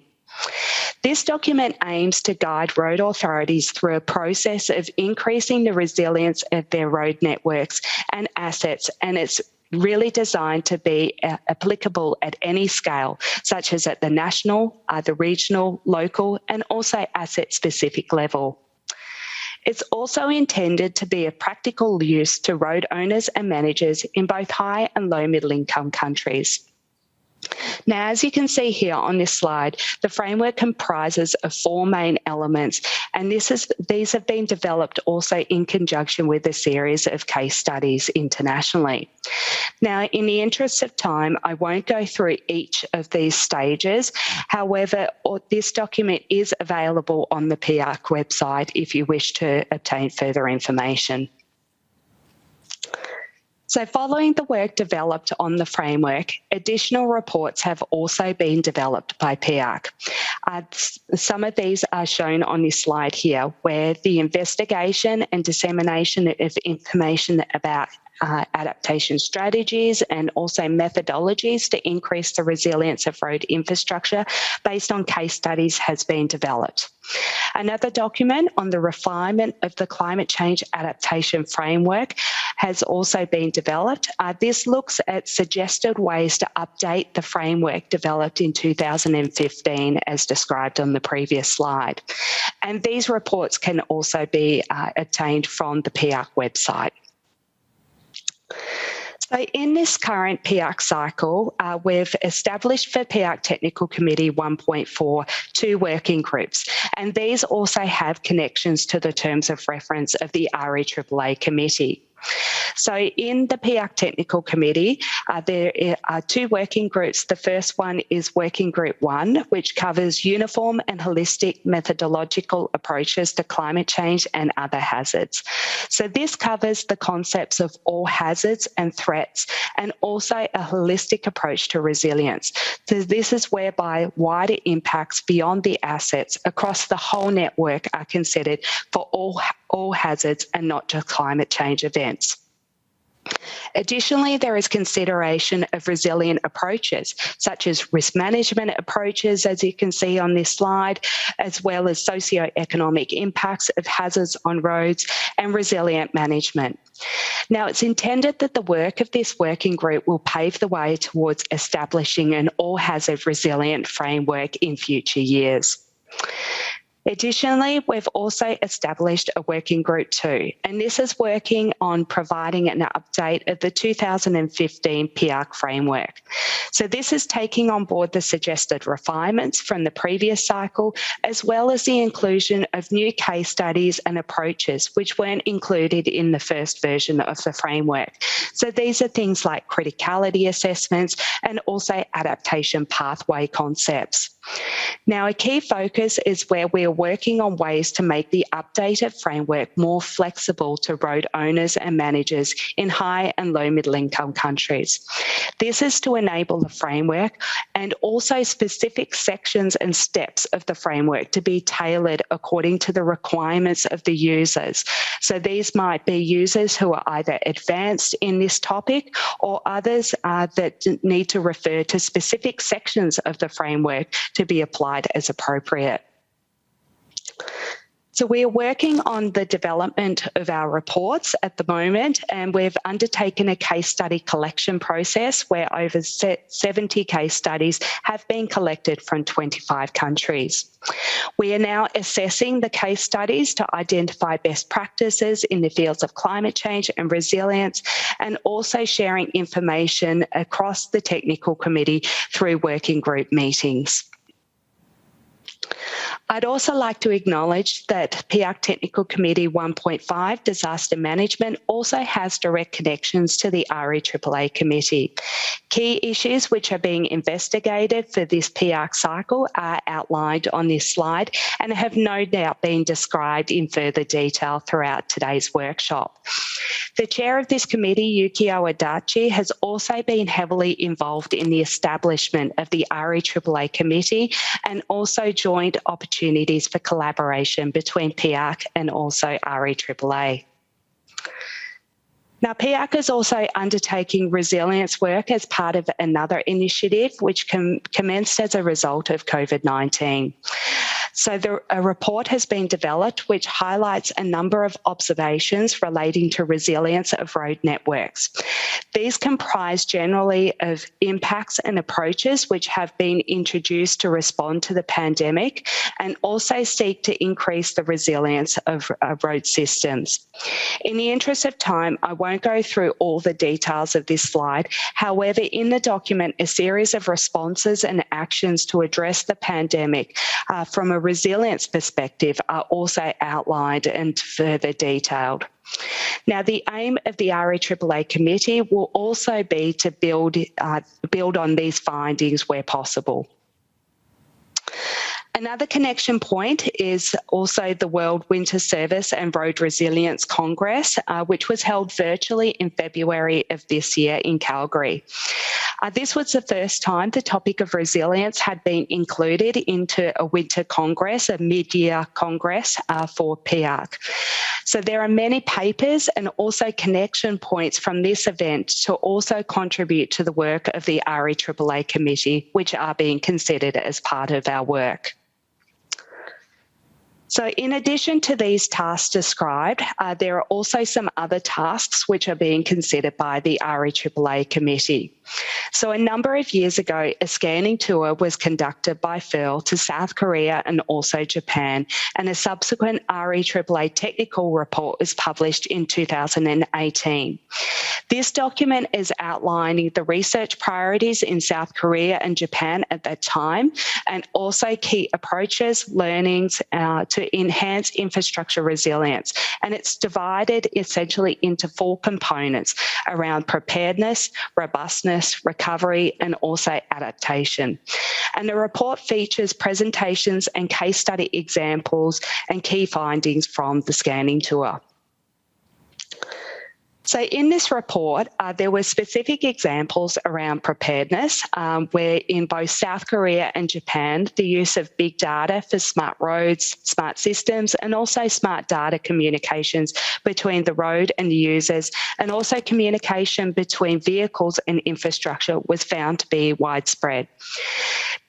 This document aims to guide road authorities through a process of increasing the resilience of their road networks and assets, and it's really designed to be applicable at any scale, such as at the national, the regional, local, and also asset-specific level. It's also intended to be of practical use to road owners and managers in both high and low middle income countries. Now, as you can see here on this slide, the framework comprises of 4 main elements, and these have been developed also in conjunction with a series of case studies internationally. Now, in the interest of time, I won't go through each of these stages. However, this document is available on the PIARC website if you wish to obtain further information. So following the work developed on the framework, additional reports have also been developed by PIARC. Some of these are shown on this slide here, where the investigation and dissemination of information about adaptation strategies and also methodologies to increase the resilience of road infrastructure based on case studies has been developed. Another document on the refinement of the climate change adaptation framework has also been developed. This looks at suggested ways to update the framework developed in 2015 as described on the previous slide. And these reports can also be obtained from the PIARC website. So in this current PIARC cycle, we've established for PIARC Technical Committee 1.4 2 working groups, and these also have connections to the terms of reference of the REAAA committee. So in the PIARC Technical Committee, there are 2 working groups. The first one is Working Group 1, which covers uniform and holistic methodological approaches to climate change and other hazards. So this covers the concepts of all hazards and threats, and also a holistic approach to resilience. So this is whereby wider impacts beyond the assets across the whole network are considered for all hazards and not just climate change events. Additionally, there is consideration of resilient approaches, such as risk management approaches, as you can see on this slide, as well as socioeconomic impacts of hazards on roads and resilient management. Now, it's intended that the work of this working group will pave the way towards establishing an all-hazard resilient framework in future years. Additionally, we've also established a working group 2, and this is working on providing an update of the 2015 PIARC framework. So this is taking on board the suggested refinements from the previous cycle, as well as the inclusion of new case studies and approaches which weren't included in the first version of the framework. So these are things like criticality assessments and also adaptation pathway concepts. Now, a key focus is where we are working on ways to make the updated framework more flexible to road owners and managers in high and low middle income countries. This is to enable the framework and also specific sections and steps of the framework to be tailored according to the requirements of the users. So these might be users who are either advanced in this topic or others that need to refer to specific sections of the framework to be applied as appropriate. So we are working on the development of our reports at the moment, and we've undertaken a case study collection process where over 70 case studies have been collected from 25 countries. We are now assessing the case studies to identify best practices in the fields of climate change and resilience, and also sharing information across the technical committee through working group meetings. I'd also like to acknowledge that PIARC Technical Committee 1.5 Disaster Management also has direct connections to the REAAA Committee. Key issues which are being investigated for this PIARC cycle are outlined on this slide and have no doubt been described in further detail throughout today's workshop. The chair of this committee, Yuzo OHNISHI, has also been heavily involved in the establishment of the REAAA Committee and also joint opportunities for collaboration between PIARC and also REAAA. Now, PIARC is also undertaking resilience work as part of another initiative which commenced as a result of COVID-19. So a report has been developed which highlights a number of observations relating to resilience of road networks. These comprise generally of impacts and approaches which have been introduced to respond to the pandemic and also seek to increase the resilience of road systems. In the interest of time, I won't go through all the details of this slide. However, in the document, a series of responses and actions to address the pandemic from a resilience perspective are also outlined and further detailed. Now, the aim of the REAAA committee will also be to build on these findings where possible. Another connection point is also the World Winter Service and Road Resilience Congress, which was held virtually in February of this year in Calgary. This was the first time the topic of resilience had been included into a winter congress, a mid-year congress for PIARC. So there are many papers and also connection points from this event to also contribute to the work of the REAAA committee, which are being considered as part of our work. So in addition to these tasks described, there are also some other tasks which are being considered by the REAAA committee. So a number of years ago, a scanning tour was conducted by PHIL to South Korea and also Japan, and a subsequent REAAA technical report was published in 2018. This document is outlining the research priorities in South Korea and Japan at that time, and also key approaches, learnings to enhance infrastructure resilience. And it's divided essentially into 4 components around preparedness, robustness, recovery, and also adaptation. And the report features presentations and case study examples and key findings from the scanning tour. So in this report, there were specific examples around preparedness, where in both South Korea and Japan, the use of big data for smart roads, smart systems, and also smart data communications between the road and the users, and also communication between vehicles and infrastructure was found to be widespread.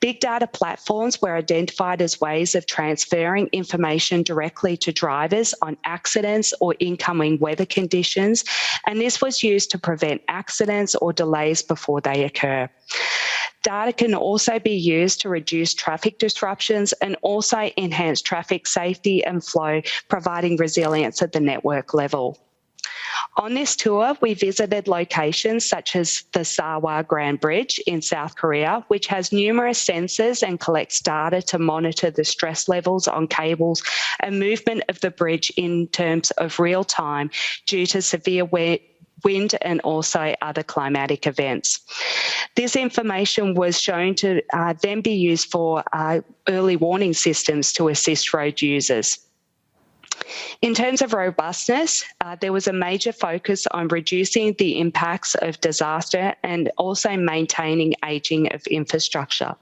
Big data platforms were identified as ways of transferring information directly to drivers on accidents or incoming weather conditions, and this was used to prevent accidents or delays before they occur. Data can also be used to reduce traffic disruptions and also enhance traffic safety and flow, providing resilience at the network level. On this tour, we visited locations such as the Sawa Grand Bridge in South Korea, which has numerous sensors and collects data to monitor the stress levels on cables and movement of the bridge in terms of real time due to severe wind and also other climatic events. This information was shown to then be used for early warning systems to assist road users. In terms of robustness, there was a major focus on reducing the impacts of disaster and also maintaining ageing of infrastructure.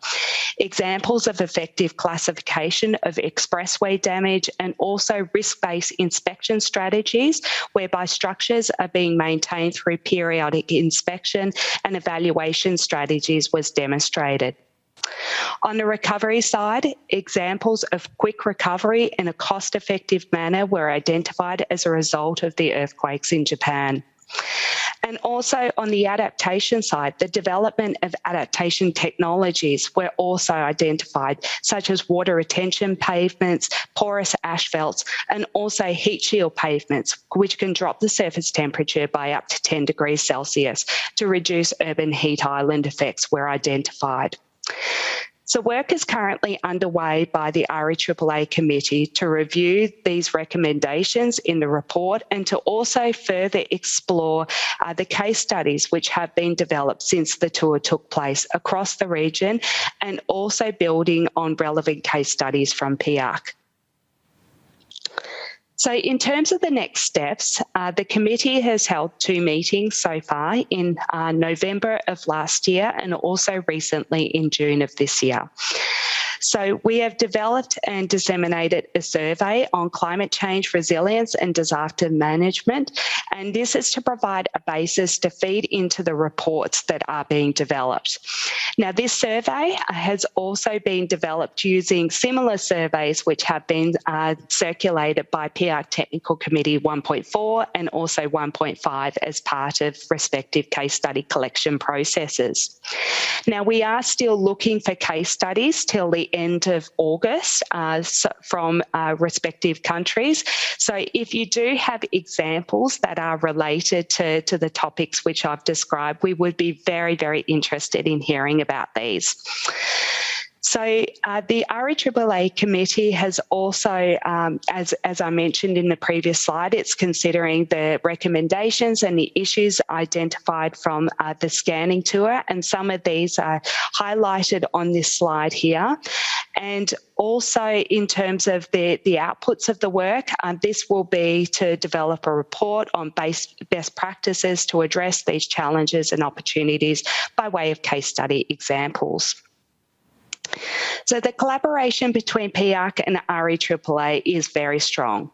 Examples of effective classification of expressway damage and also risk-based inspection strategies whereby structures are being maintained through periodic inspection and evaluation strategies was demonstrated. On the recovery side, examples of quick recovery in a cost-effective manner were identified as a result of the earthquakes in Japan. And also on the adaptation side, the development of adaptation technologies were also identified, such as water retention pavements, porous asphalts, and also heat shield pavements, which can drop the surface temperature by up to 10 degrees Celsius to reduce urban heat island effects were identified. So work is currently underway by the REAAA committee to review these recommendations in the report and to also further explore the case studies which have been developed since the tour took place across the region and also building on relevant case studies from PIARC. So in terms of the next steps, the committee has held 2 meetings so far in November of last year and also recently in June of this year. So we have developed and disseminated a survey on climate change resilience and disaster management, and this is to provide a basis to feed into the reports that are being developed. Now, this survey has also been developed using similar surveys which have been circulated by PIARC Technical Committee 1.4 and also 1.5 as part of respective case study collection processes. Now, we are still looking for case studies till the end of August from respective countries. So if you do have examples that are related to the topics which I've described, we would be very, very interested in hearing about these. So the REAAA committee has also, as I mentioned in the previous slide, it's considering the recommendations and the issues identified from the scanning tour, and some of these are highlighted on this slide here. And also in terms of the outputs of the work, this will be to develop a report on best practices to address these challenges and opportunities by way of case study examples. So the collaboration between PIARC and REAAA is very strong.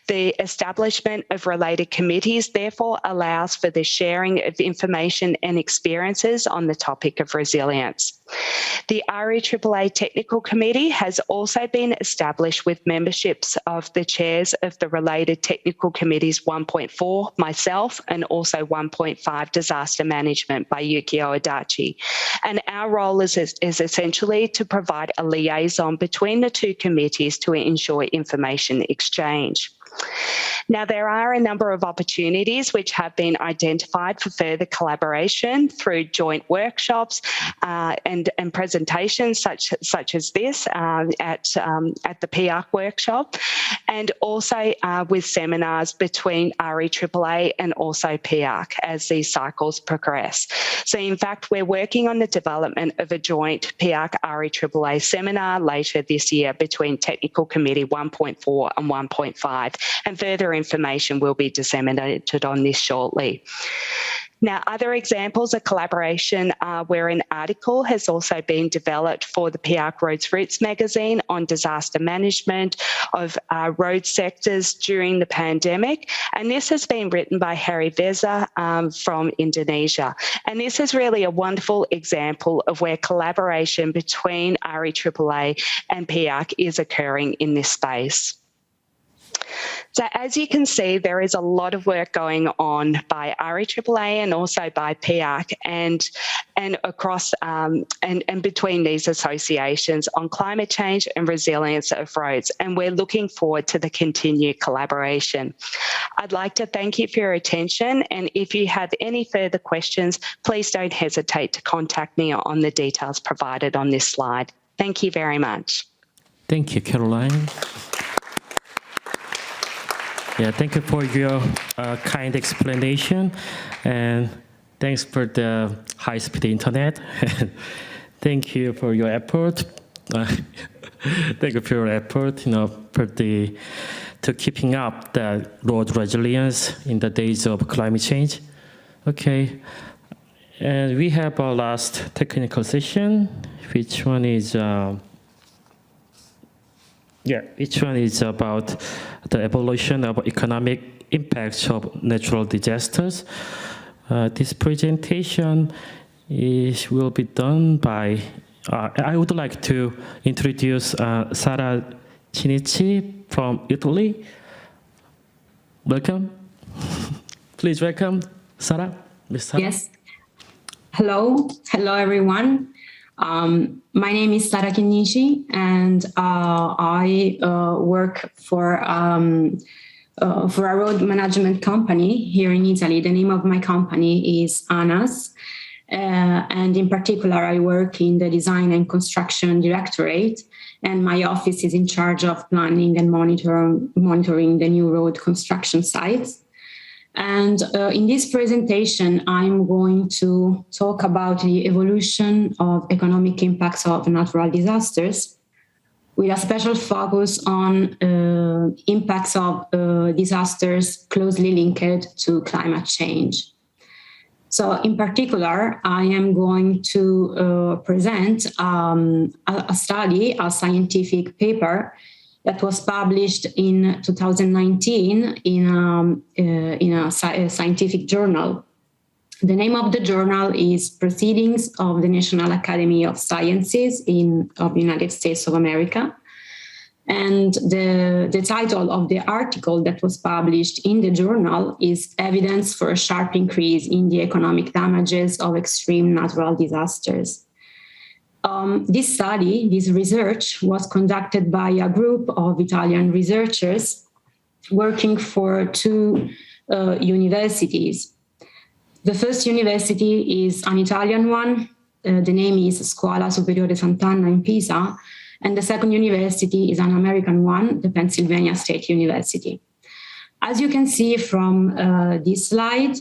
The establishment of related committees therefore allows for the sharing of information and experiences on the topic of resilience. The REAAA Technical Committee has also been established with memberships of the chairs of the related technical committees 1.4, myself, and also 1.5, disaster management by Yukio Adachi. And our role is essentially to provide a liaison between the two committees to ensure information exchange. Now, there are a number of opportunities which have been identified for further collaboration through joint workshops and presentations such as this at the PIARC workshop, and also with seminars between REAAA and also PIARC as these cycles progress. So in fact, we're working on the development of a joint PIARC REAAA seminar later this year between Technical Committee 1.4 and 1.5, and further information will be disseminated on this shortly. Now, other examples of collaboration where an article has also been developed for the PIARC Roads Routes magazine on disaster management of road sectors during the pandemic. And this has been written by Harry Veza from Indonesia. And this is really a wonderful example of where collaboration between REAAA and PIARC is occurring in this space. So as you can see, there is a lot of work going on by REAAA and also by PIARC and across and between these associations on climate change and resilience of roads. And we're looking forward to the continued collaboration. I'd like to thank you for your attention. And if you have any further questions, please don't hesitate to contact me on the details provided on this slide. Thank you very much. Thank you, Caroline. Yeah, thank you for your kind explanation, and thanks for the high-speed internet. Thank you for your effort. Thank you for your effort, to keeping up the road resilience in the days of climate change. Okay, and we have our last technical session. Which one is about the evolution of economic impacts of natural disasters. This presentation will be done by, I would like to introduce Sara CHINNICI from Italy. Welcome. Please welcome Sara. Ms. Sara. Yes. Hello everyone. My name is Sara CHINNICI, and I work for a road management company here in Italy. The name of my company is ANAS, and in particular, I work in the Design and Construction Directorate, and my office is in charge of planning and monitoring the new road construction sites. And in this presentation, I'm going to talk about the evolution of economic impacts of natural disasters, with a special focus on impacts of disasters closely linked to climate change. So in particular, I am going to present a study, a scientific paper, that was published in 2019 in a scientific journal. The name of the journal is Proceedings of the National Academy of Sciences of the United States of America. And the title of the article that was published in the journal is Evidence for a Sharp Increase in the Economic Damages of Extreme Natural Disasters. This study, this research, was conducted by a group of Italian researchers working for two universities. The first university is an Italian one. The name is Scuola Superiore Sant'Anna in Pisa. And the second university is an American one, the Pennsylvania State University. As you can see from this slide,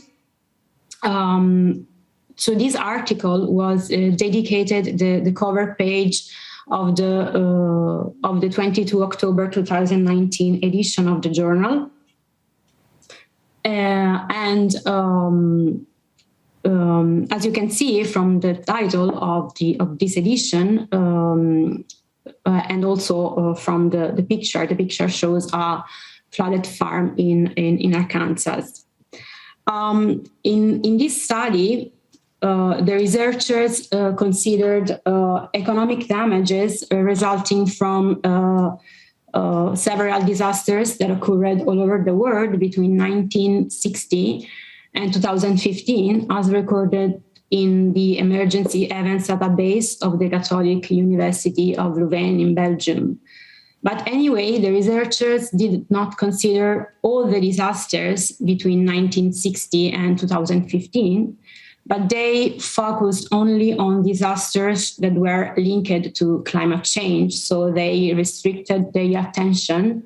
so this article was dedicated the cover page of the 22 October 2019 edition of the journal. As you can see from the title of this edition, and also from the picture shows a flooded farm in Arkansas. In this study, the researchers considered economic damages resulting from several disasters that occurred all over the world between 1960 and 2015, as recorded in the emergency events database of the Catholic University of Leuven in Belgium. But anyway, the researchers did not consider all the disasters between 1960 and 2015, but they focused only on disasters that were linked to climate change. So they restricted their attention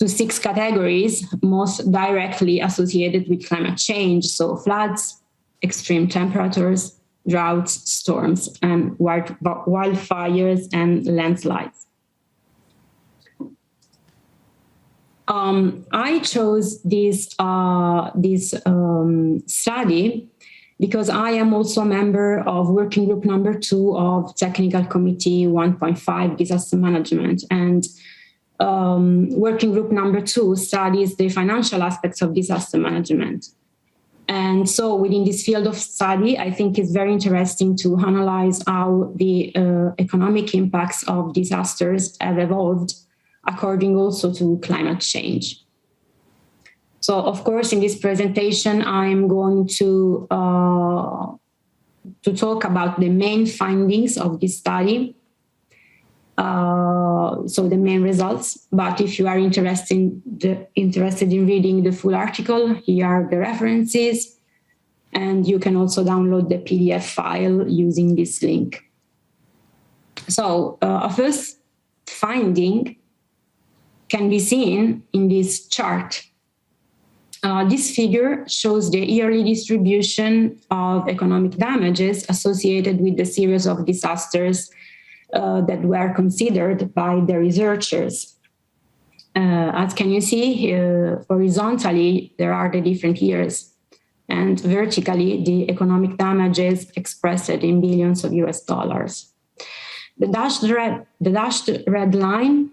to 6 categories most directly associated with climate change. So floods, extreme temperatures, droughts, storms, and wildfires and landslides. I chose this study because I am also a member of working group number 2 of Technical Committee 1.5 Disaster Management. And working group number 2 studies the financial aspects of disaster management. And so within this field of study, I think it's very interesting to analyze how the economic impacts of disasters have evolved according also to climate change. So of course, in this presentation, I'm going to talk about the main findings of this study. So the main results, but if you are interested in reading the full article, here are the references, and you can also download the PDF file using this link. So a first finding can be seen in this chart. This figure shows the yearly distribution of economic damages associated with the series of disasters that were considered by the researchers. As can you see, horizontally, there are the different years, and vertically, the economic damages expressed in billions of US dollars. The dashed red line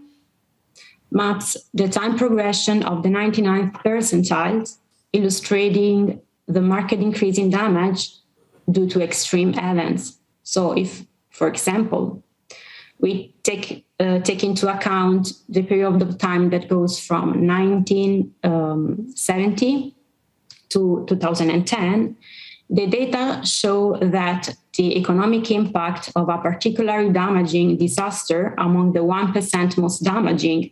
maps the time progression of the 99th percentile, illustrating the marked increase in damage due to extreme events. So if, for example, we take into account the period of time that goes from 1970 to 2010, the data show that the economic impact of a particularly damaging disaster among the 1% most damaging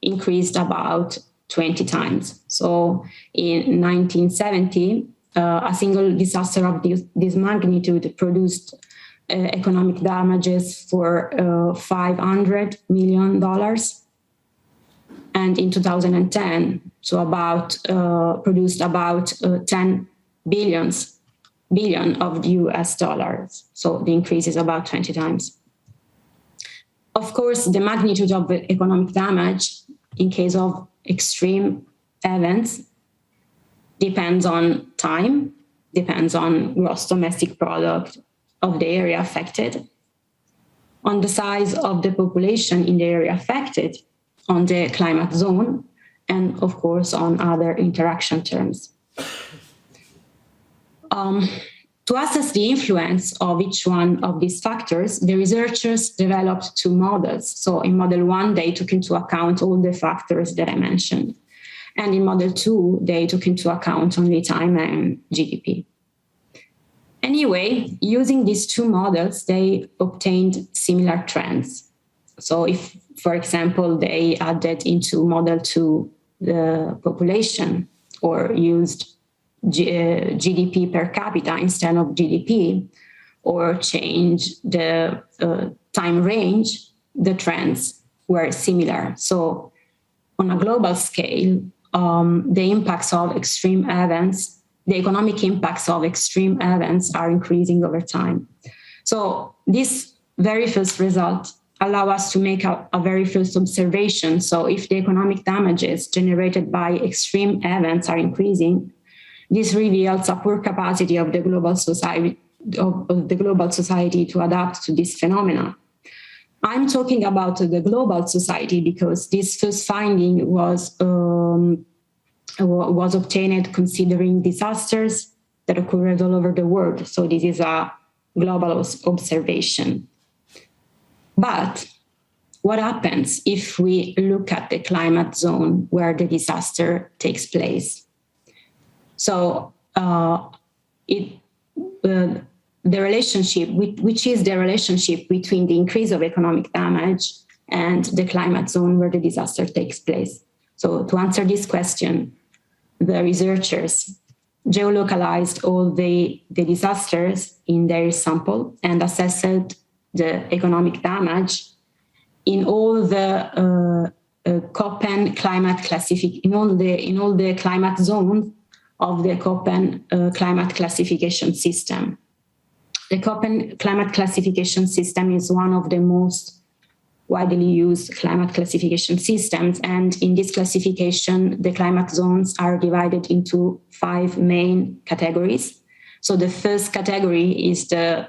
increased about 20 times. So in 1970, a single disaster of this magnitude produced economic damages for $500 million. And in 2010, so produced about 10 billion of US dollars. So the increase is about 20 times. Of course, the magnitude of economic damage in case of extreme events depends on time, depends on gross domestic product of the area affected, on the size of the population in the area affected, on the climate zone, and of course on other interaction terms. To assess the influence of each one of these factors, the researchers developed two models. So in model 1, they took into account all the factors that I mentioned. And in model 2, they took into account only time and GDP. Anyway, using these two models, they obtained similar trends. So if, for example, they added into model 2 the population or used GDP per capita instead of GDP, or change the time range, the trends were similar. So on a global scale, the impacts of extreme events, the economic impacts of extreme events are increasing over time. So this very first result allow us to make a very first observation. So if the economic damages generated by extreme events are increasing, this reveals a poor capacity of the global society to adapt to this phenomena. I'm talking about the global society because this first finding was obtained considering disasters that occurred all over the world. So this is a global observation. But what happens if we look at the climate zone where the disaster takes place? So the relationship, which is the relationship between the increase of economic damage and the climate zone where the disaster takes place. So to answer this question, the researchers geolocalized all the disasters in their sample and assessed the economic damage in all the Köppen climate in all the climate zones of the Köppen climate classification system. The Köppen climate classification system is one of the most widely used climate classification systems. And in this classification, the climate zones are divided into 5 main categories. So the first category is the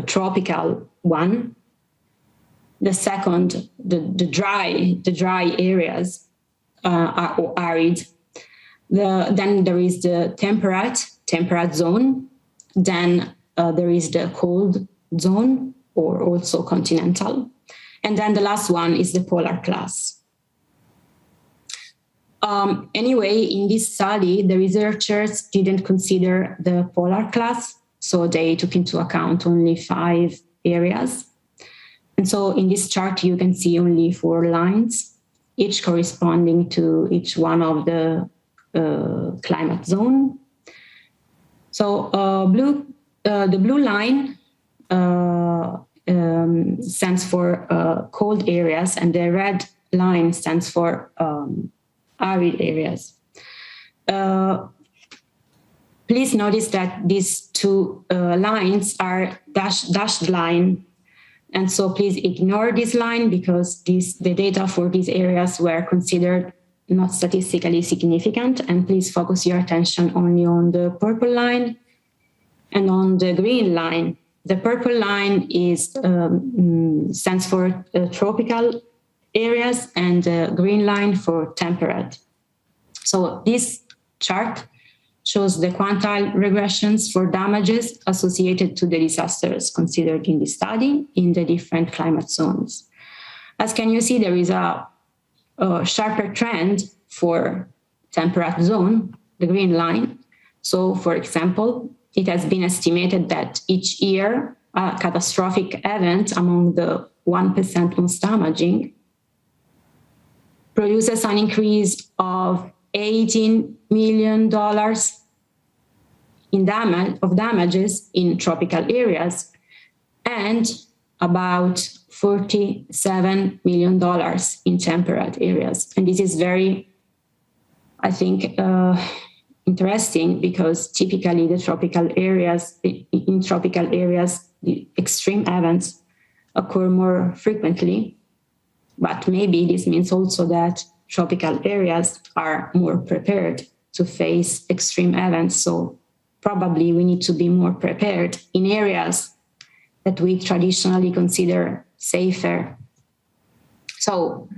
tropical one. The second, the dry areas are arid. Then there is the temperate zone. Then there is the cold zone, or also continental. And then the last one is the polar class. Anyway, in this study, the researchers didn't consider the polar class, so they took into account only 5 areas. And so in this chart, you can see only 4 lines, each corresponding to each one of the climate zone. So the blue line stands for cold areas, and the red line stands for arid areas. Please notice that these 2 lines are dashed line. And so please ignore this line because the data for these areas were considered not statistically significant. And please focus your attention only on the purple line and on the green line. The purple line stands for tropical areas, and the green line for temperate. So this chart shows the quantile regressions for damages associated to the disasters considered in the study in the different climate zones. As can you see, there is a sharper trend for temperate zone, the green line. So, for example, it has been estimated that each year a catastrophic event among the 1% most damaging produces an increase of $18 million in damages in tropical areas and about $47 million in temperate areas. And this is very, I think, interesting because typically in tropical areas, the extreme events occur more frequently. But maybe this means also that tropical areas are more prepared to face extreme events. So probably we need to be more prepared in areas that we traditionally consider safer. So,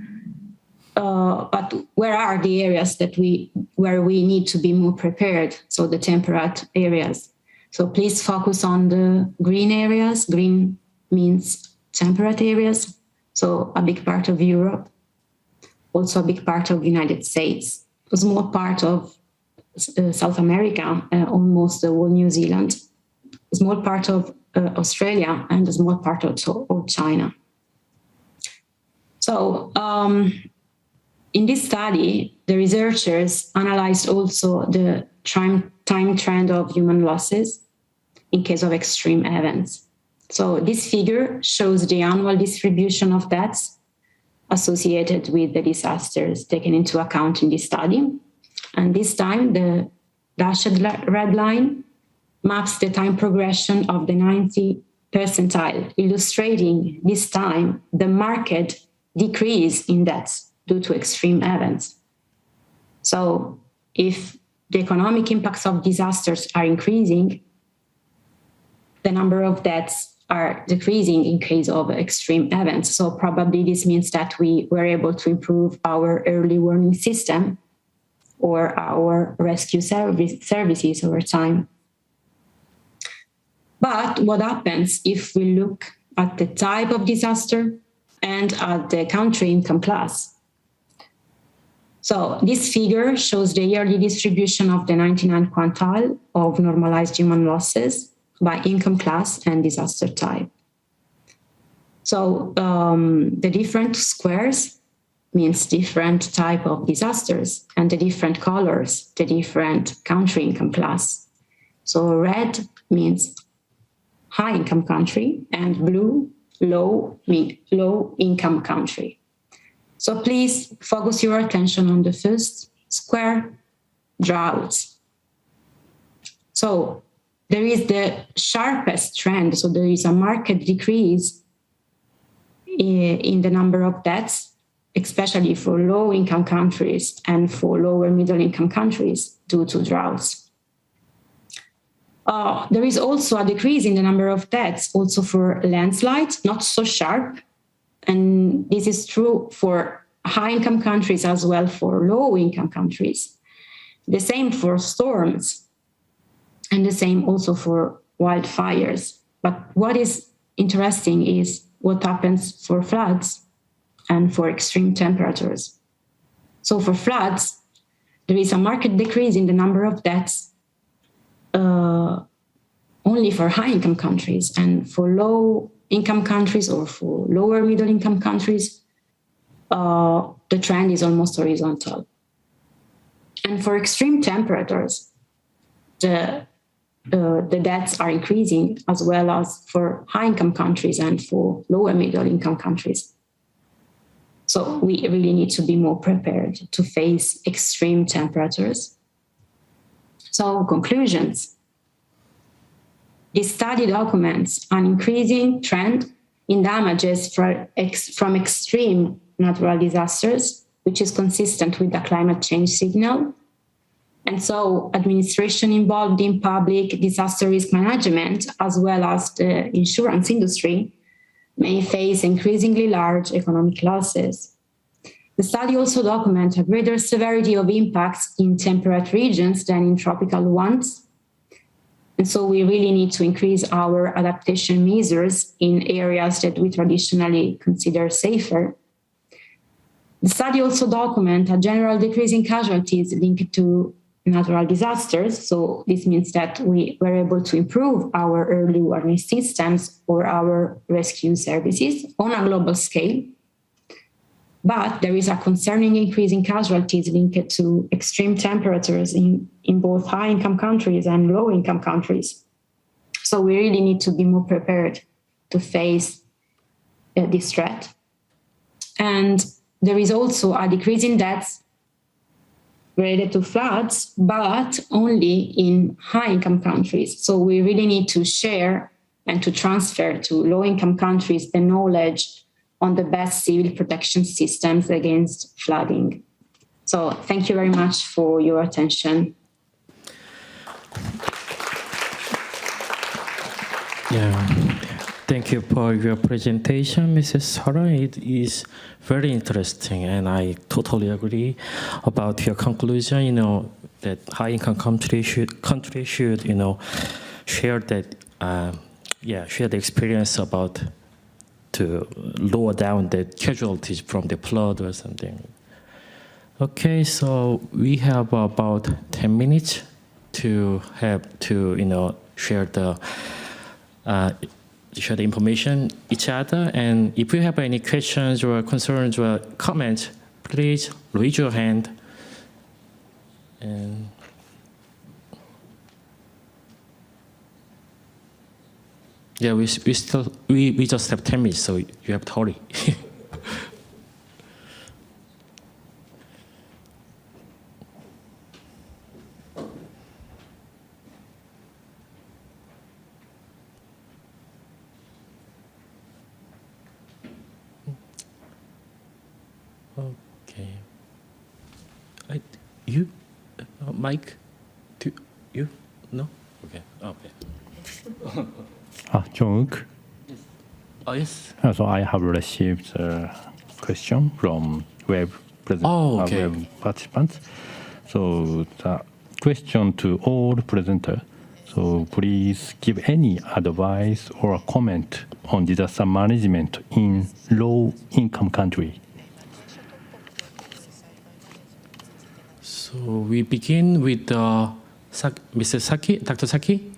but where are the areas where we need to be more prepared? So the temperate areas. So please focus on the green areas. Green means temperate areas. So a big part of Europe, also a big part of the United States, a small part of South America, almost the whole New Zealand, a small part of Australia, and a small part also of China. So in this study, the researchers analyzed also the time trend of human losses in case of extreme events. So this figure shows the annual distribution of deaths associated with the disasters taken into account in this study. And this time, the dashed red line maps the time progression of the 90th percentile, illustrating this time the marked decrease in deaths due to extreme events. So if the economic impacts of disasters are increasing, the number of deaths are decreasing in case of extreme events. So probably this means that we were able to improve our early warning system or our rescue services over time. But what happens if we look at the type of disaster and at the country income class? So this figure shows the yearly distribution of the 99 quantile of normalized human losses by income class and disaster type. So the different squares means different type of disasters, and the different colors, the different country income class. So red means high income country, and blue, low income country. So please focus your attention on the first square, droughts. So there is the sharpest trend. So there is a marked decrease in the number of deaths, especially for low-income countries and for lower middle-income countries due to droughts. There is also a decrease in the number of deaths also for landslides, not so sharp. And this is true for high-income countries as well for low-income countries. The same for storms, and the same also for wildfires. But what is interesting is what happens for floods and for extreme temperatures. So for floods, there is a marked decrease in the number of deaths only for high-income countries, and for low-income countries or for lower middle-income countries, the trend is almost horizontal. And for extreme temperatures, the deaths are increasing as well as for high-income countries and for lower middle-income countries. So we really need to be more prepared to face extreme temperatures. So conclusions. This study documents an increasing trend in damages from extreme natural disasters, which is consistent with the climate change signal. And so administration involved in public disaster risk management, as well as the insurance industry, may face increasingly large economic losses. The study also documents a greater severity of impacts in temperate regions than in tropical ones. And so we really need to increase our adaptation measures in areas that we traditionally consider safer. The study also documents a general decrease in casualties linked to natural disasters. So this means that we were able to improve our early warning systems or our rescue services on a global scale. But there is a concerning increase in casualties linked to extreme temperatures in both high-income countries and low-income countries. So we really need to be more prepared to face this threat. And there is also a decrease in deaths related to floods, but only in high-income countries. So we really need to share and to transfer to low-income countries the knowledge on the best civil protection systems against flooding. So thank you very much for your attention. Yeah, Thank you for your presentation, Mrs. Sara. It is very interesting, and I totally agree about your conclusion. That high-income country should share that share the experience about to lower down the casualties from the flood or something. Okay, so we have about 10 minutes to share the information each other, and if you have any questions or concerns or comments, please raise your hand. And yeah, we just have 10 minutes, so you have to hurry. Okay. Mike? You? No? Okay. Okay. Jung. Oh, yes. So I have received a question from web participants. So the question to all presenters. So please give any advice or comment on disaster management in low-income country. So we begin with Mr. Saki, Dr. Saki.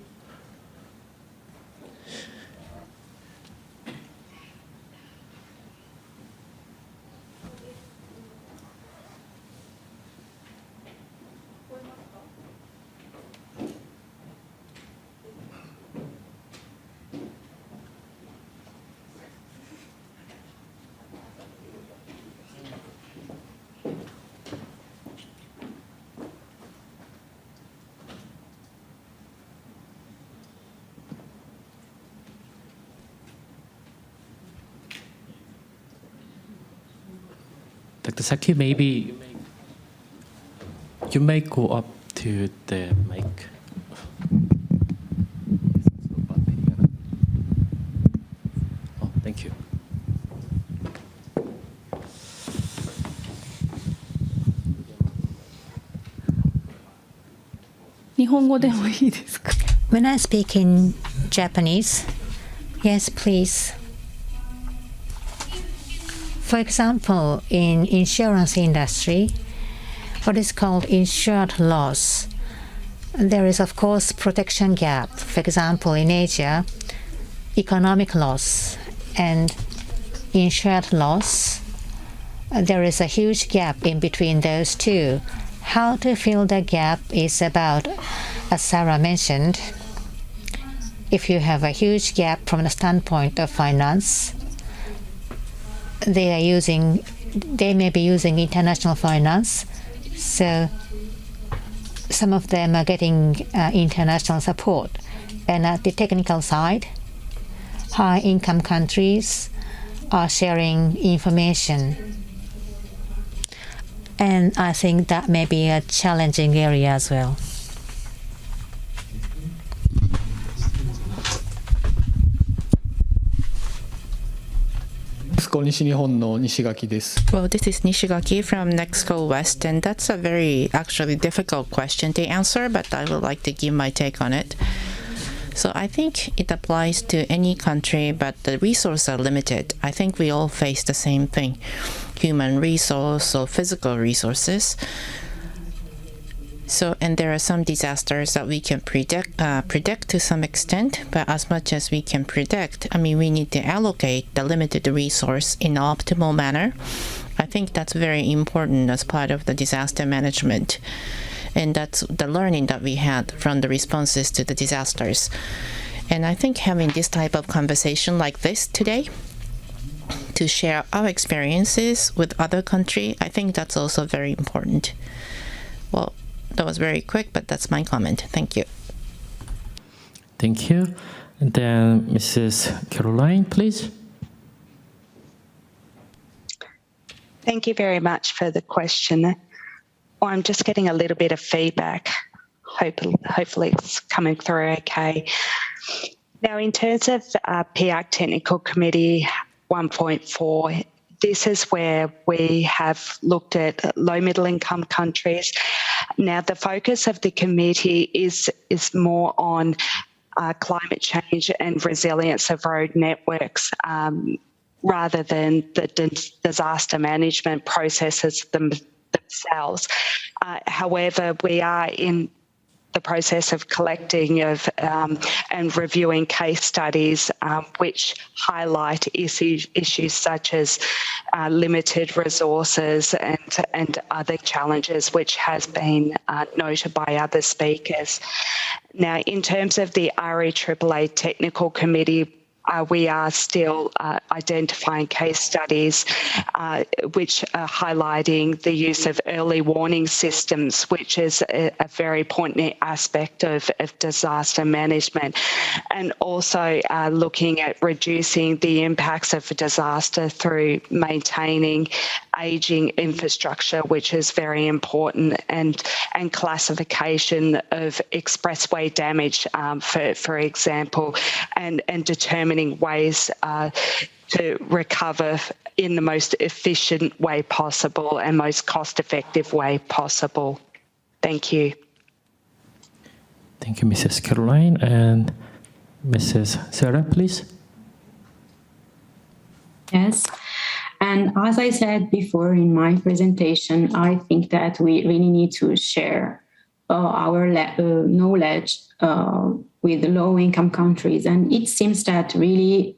Dr. Saki, maybe you may go up to the mic. Oh, thank you. When I speak in Japanese, yes, please. For example, in insurance industry, what is called insured loss, there is of course protection gap. For example, in Asia, economic loss and insured loss, there is a huge gap in between those two. How to fill the gap is about, as Sara mentioned, if you have a huge gap from the standpoint of finance, they may be using international finance, so some of them are getting international support. And at the technical side, high-income countries are sharing information. And I think that may be a challenging area as well. Well, this is Nishigaki from Nexco West, and that's a very actually difficult question to answer, but I would like to give my take on it. So I think it applies to any country, but the resources are limited. I think we all face the same thing, human resource or physical resources. So, and there are some disasters that we can predict to some extent, but as much as we can predict, I mean, we need to allocate the limited resource in an optimal manner. I think that's very important as part of the disaster management. And that's the learning that we had from the responses to the disasters. And I think having this type of conversation like this today, to share our experiences with other countries, I think that's also very important. Well, that was very quick, but that's my comment. Thank you. Thank you. And then Mrs. Caroline, please. Thank you very much for the question. Well, I'm just getting a little bit of feedback. Hopefully it's coming through okay. Now, in terms of PIARC Technical Committee 1.4, this is where we have looked at low middle income countries. Now, the focus of the committee is more on climate change and resilience of road networks rather than the disaster management processes themselves. However, we are in the process of collecting and reviewing case studies which highlight issues such as limited resources and other challenges which has been noted by other speakers. Now, in terms of the REAAA Technical Committee, we are still identifying case studies which are highlighting the use of early warning systems, which is a very important aspect of disaster management, and also looking at reducing the impacts of a disaster through maintaining aging infrastructure, which is very important, and classification of expressway damage, for example, and determining ways to recover in the most efficient way possible and most cost-effective way possible. Thank you. Thank you, Mrs. Caroline. And Mrs. Sara, please. Yes. And as I said before in my presentation, I think that we really need to share our knowledge with low-income countries. And it seems that really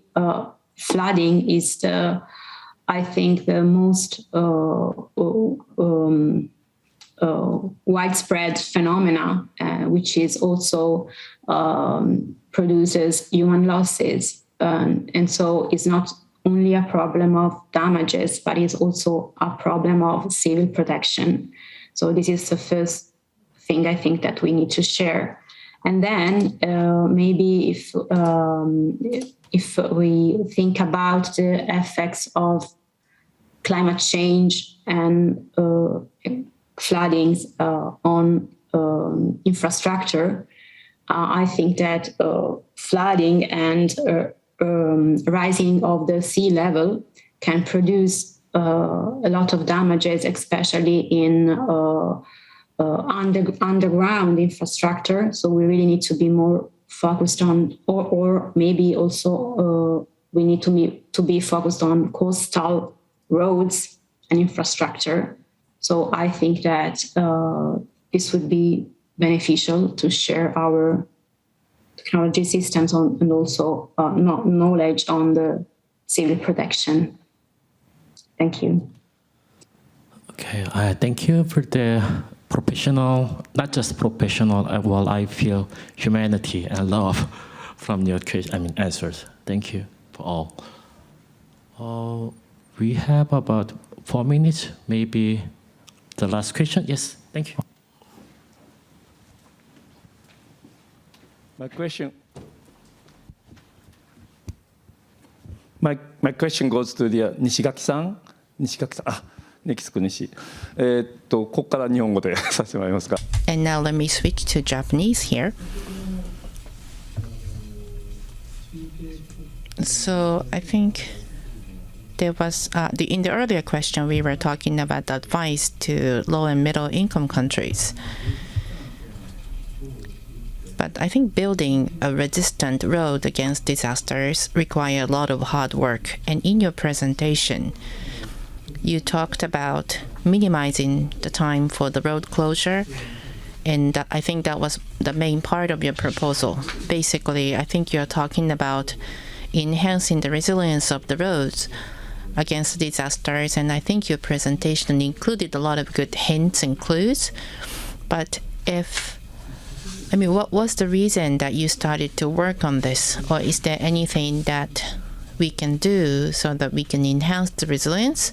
flooding is I think the most widespread phenomena, which is also produces human losses. And so it's not only a problem of damages, but it's also a problem of civil protection. So this is the first thing I think that we need to share. And then maybe if we think about the effects of climate change and floodings on infrastructure, I think that flooding and rising of the sea level can produce a lot of damages, especially in underground infrastructure. So we really need to be more focused on, or maybe also we need to be focused on coastal roads and infrastructure. So I think that this would be beneficial to share our technology systems and also knowledge on the civil protection. Thank you. Okay, thank you for the professional, not just professional, well, I feel humanity and love from your answers. Thank you for all. We have about 4 minutes, maybe the last question. Yes, thank you. My question goes to the Nishigaki-san. Next Nishi. ここから日本語でさせてもらいますが。And now let me switch to Japanese here. So I think there was in the earlier question we were talking about advice to low and middle income countries. But I think building a resistant road against disasters require a lot of hard work. And in your presentation, you talked about minimizing the time for the road closure. And I think that was the main part of your proposal. Basically, I think you're talking about enhancing the resilience of the roads against disasters. And I think your presentation included a lot of good hints and clues. But what was the reason that you started to work on this? Or is there anything that we can do so that we can enhance the resilience?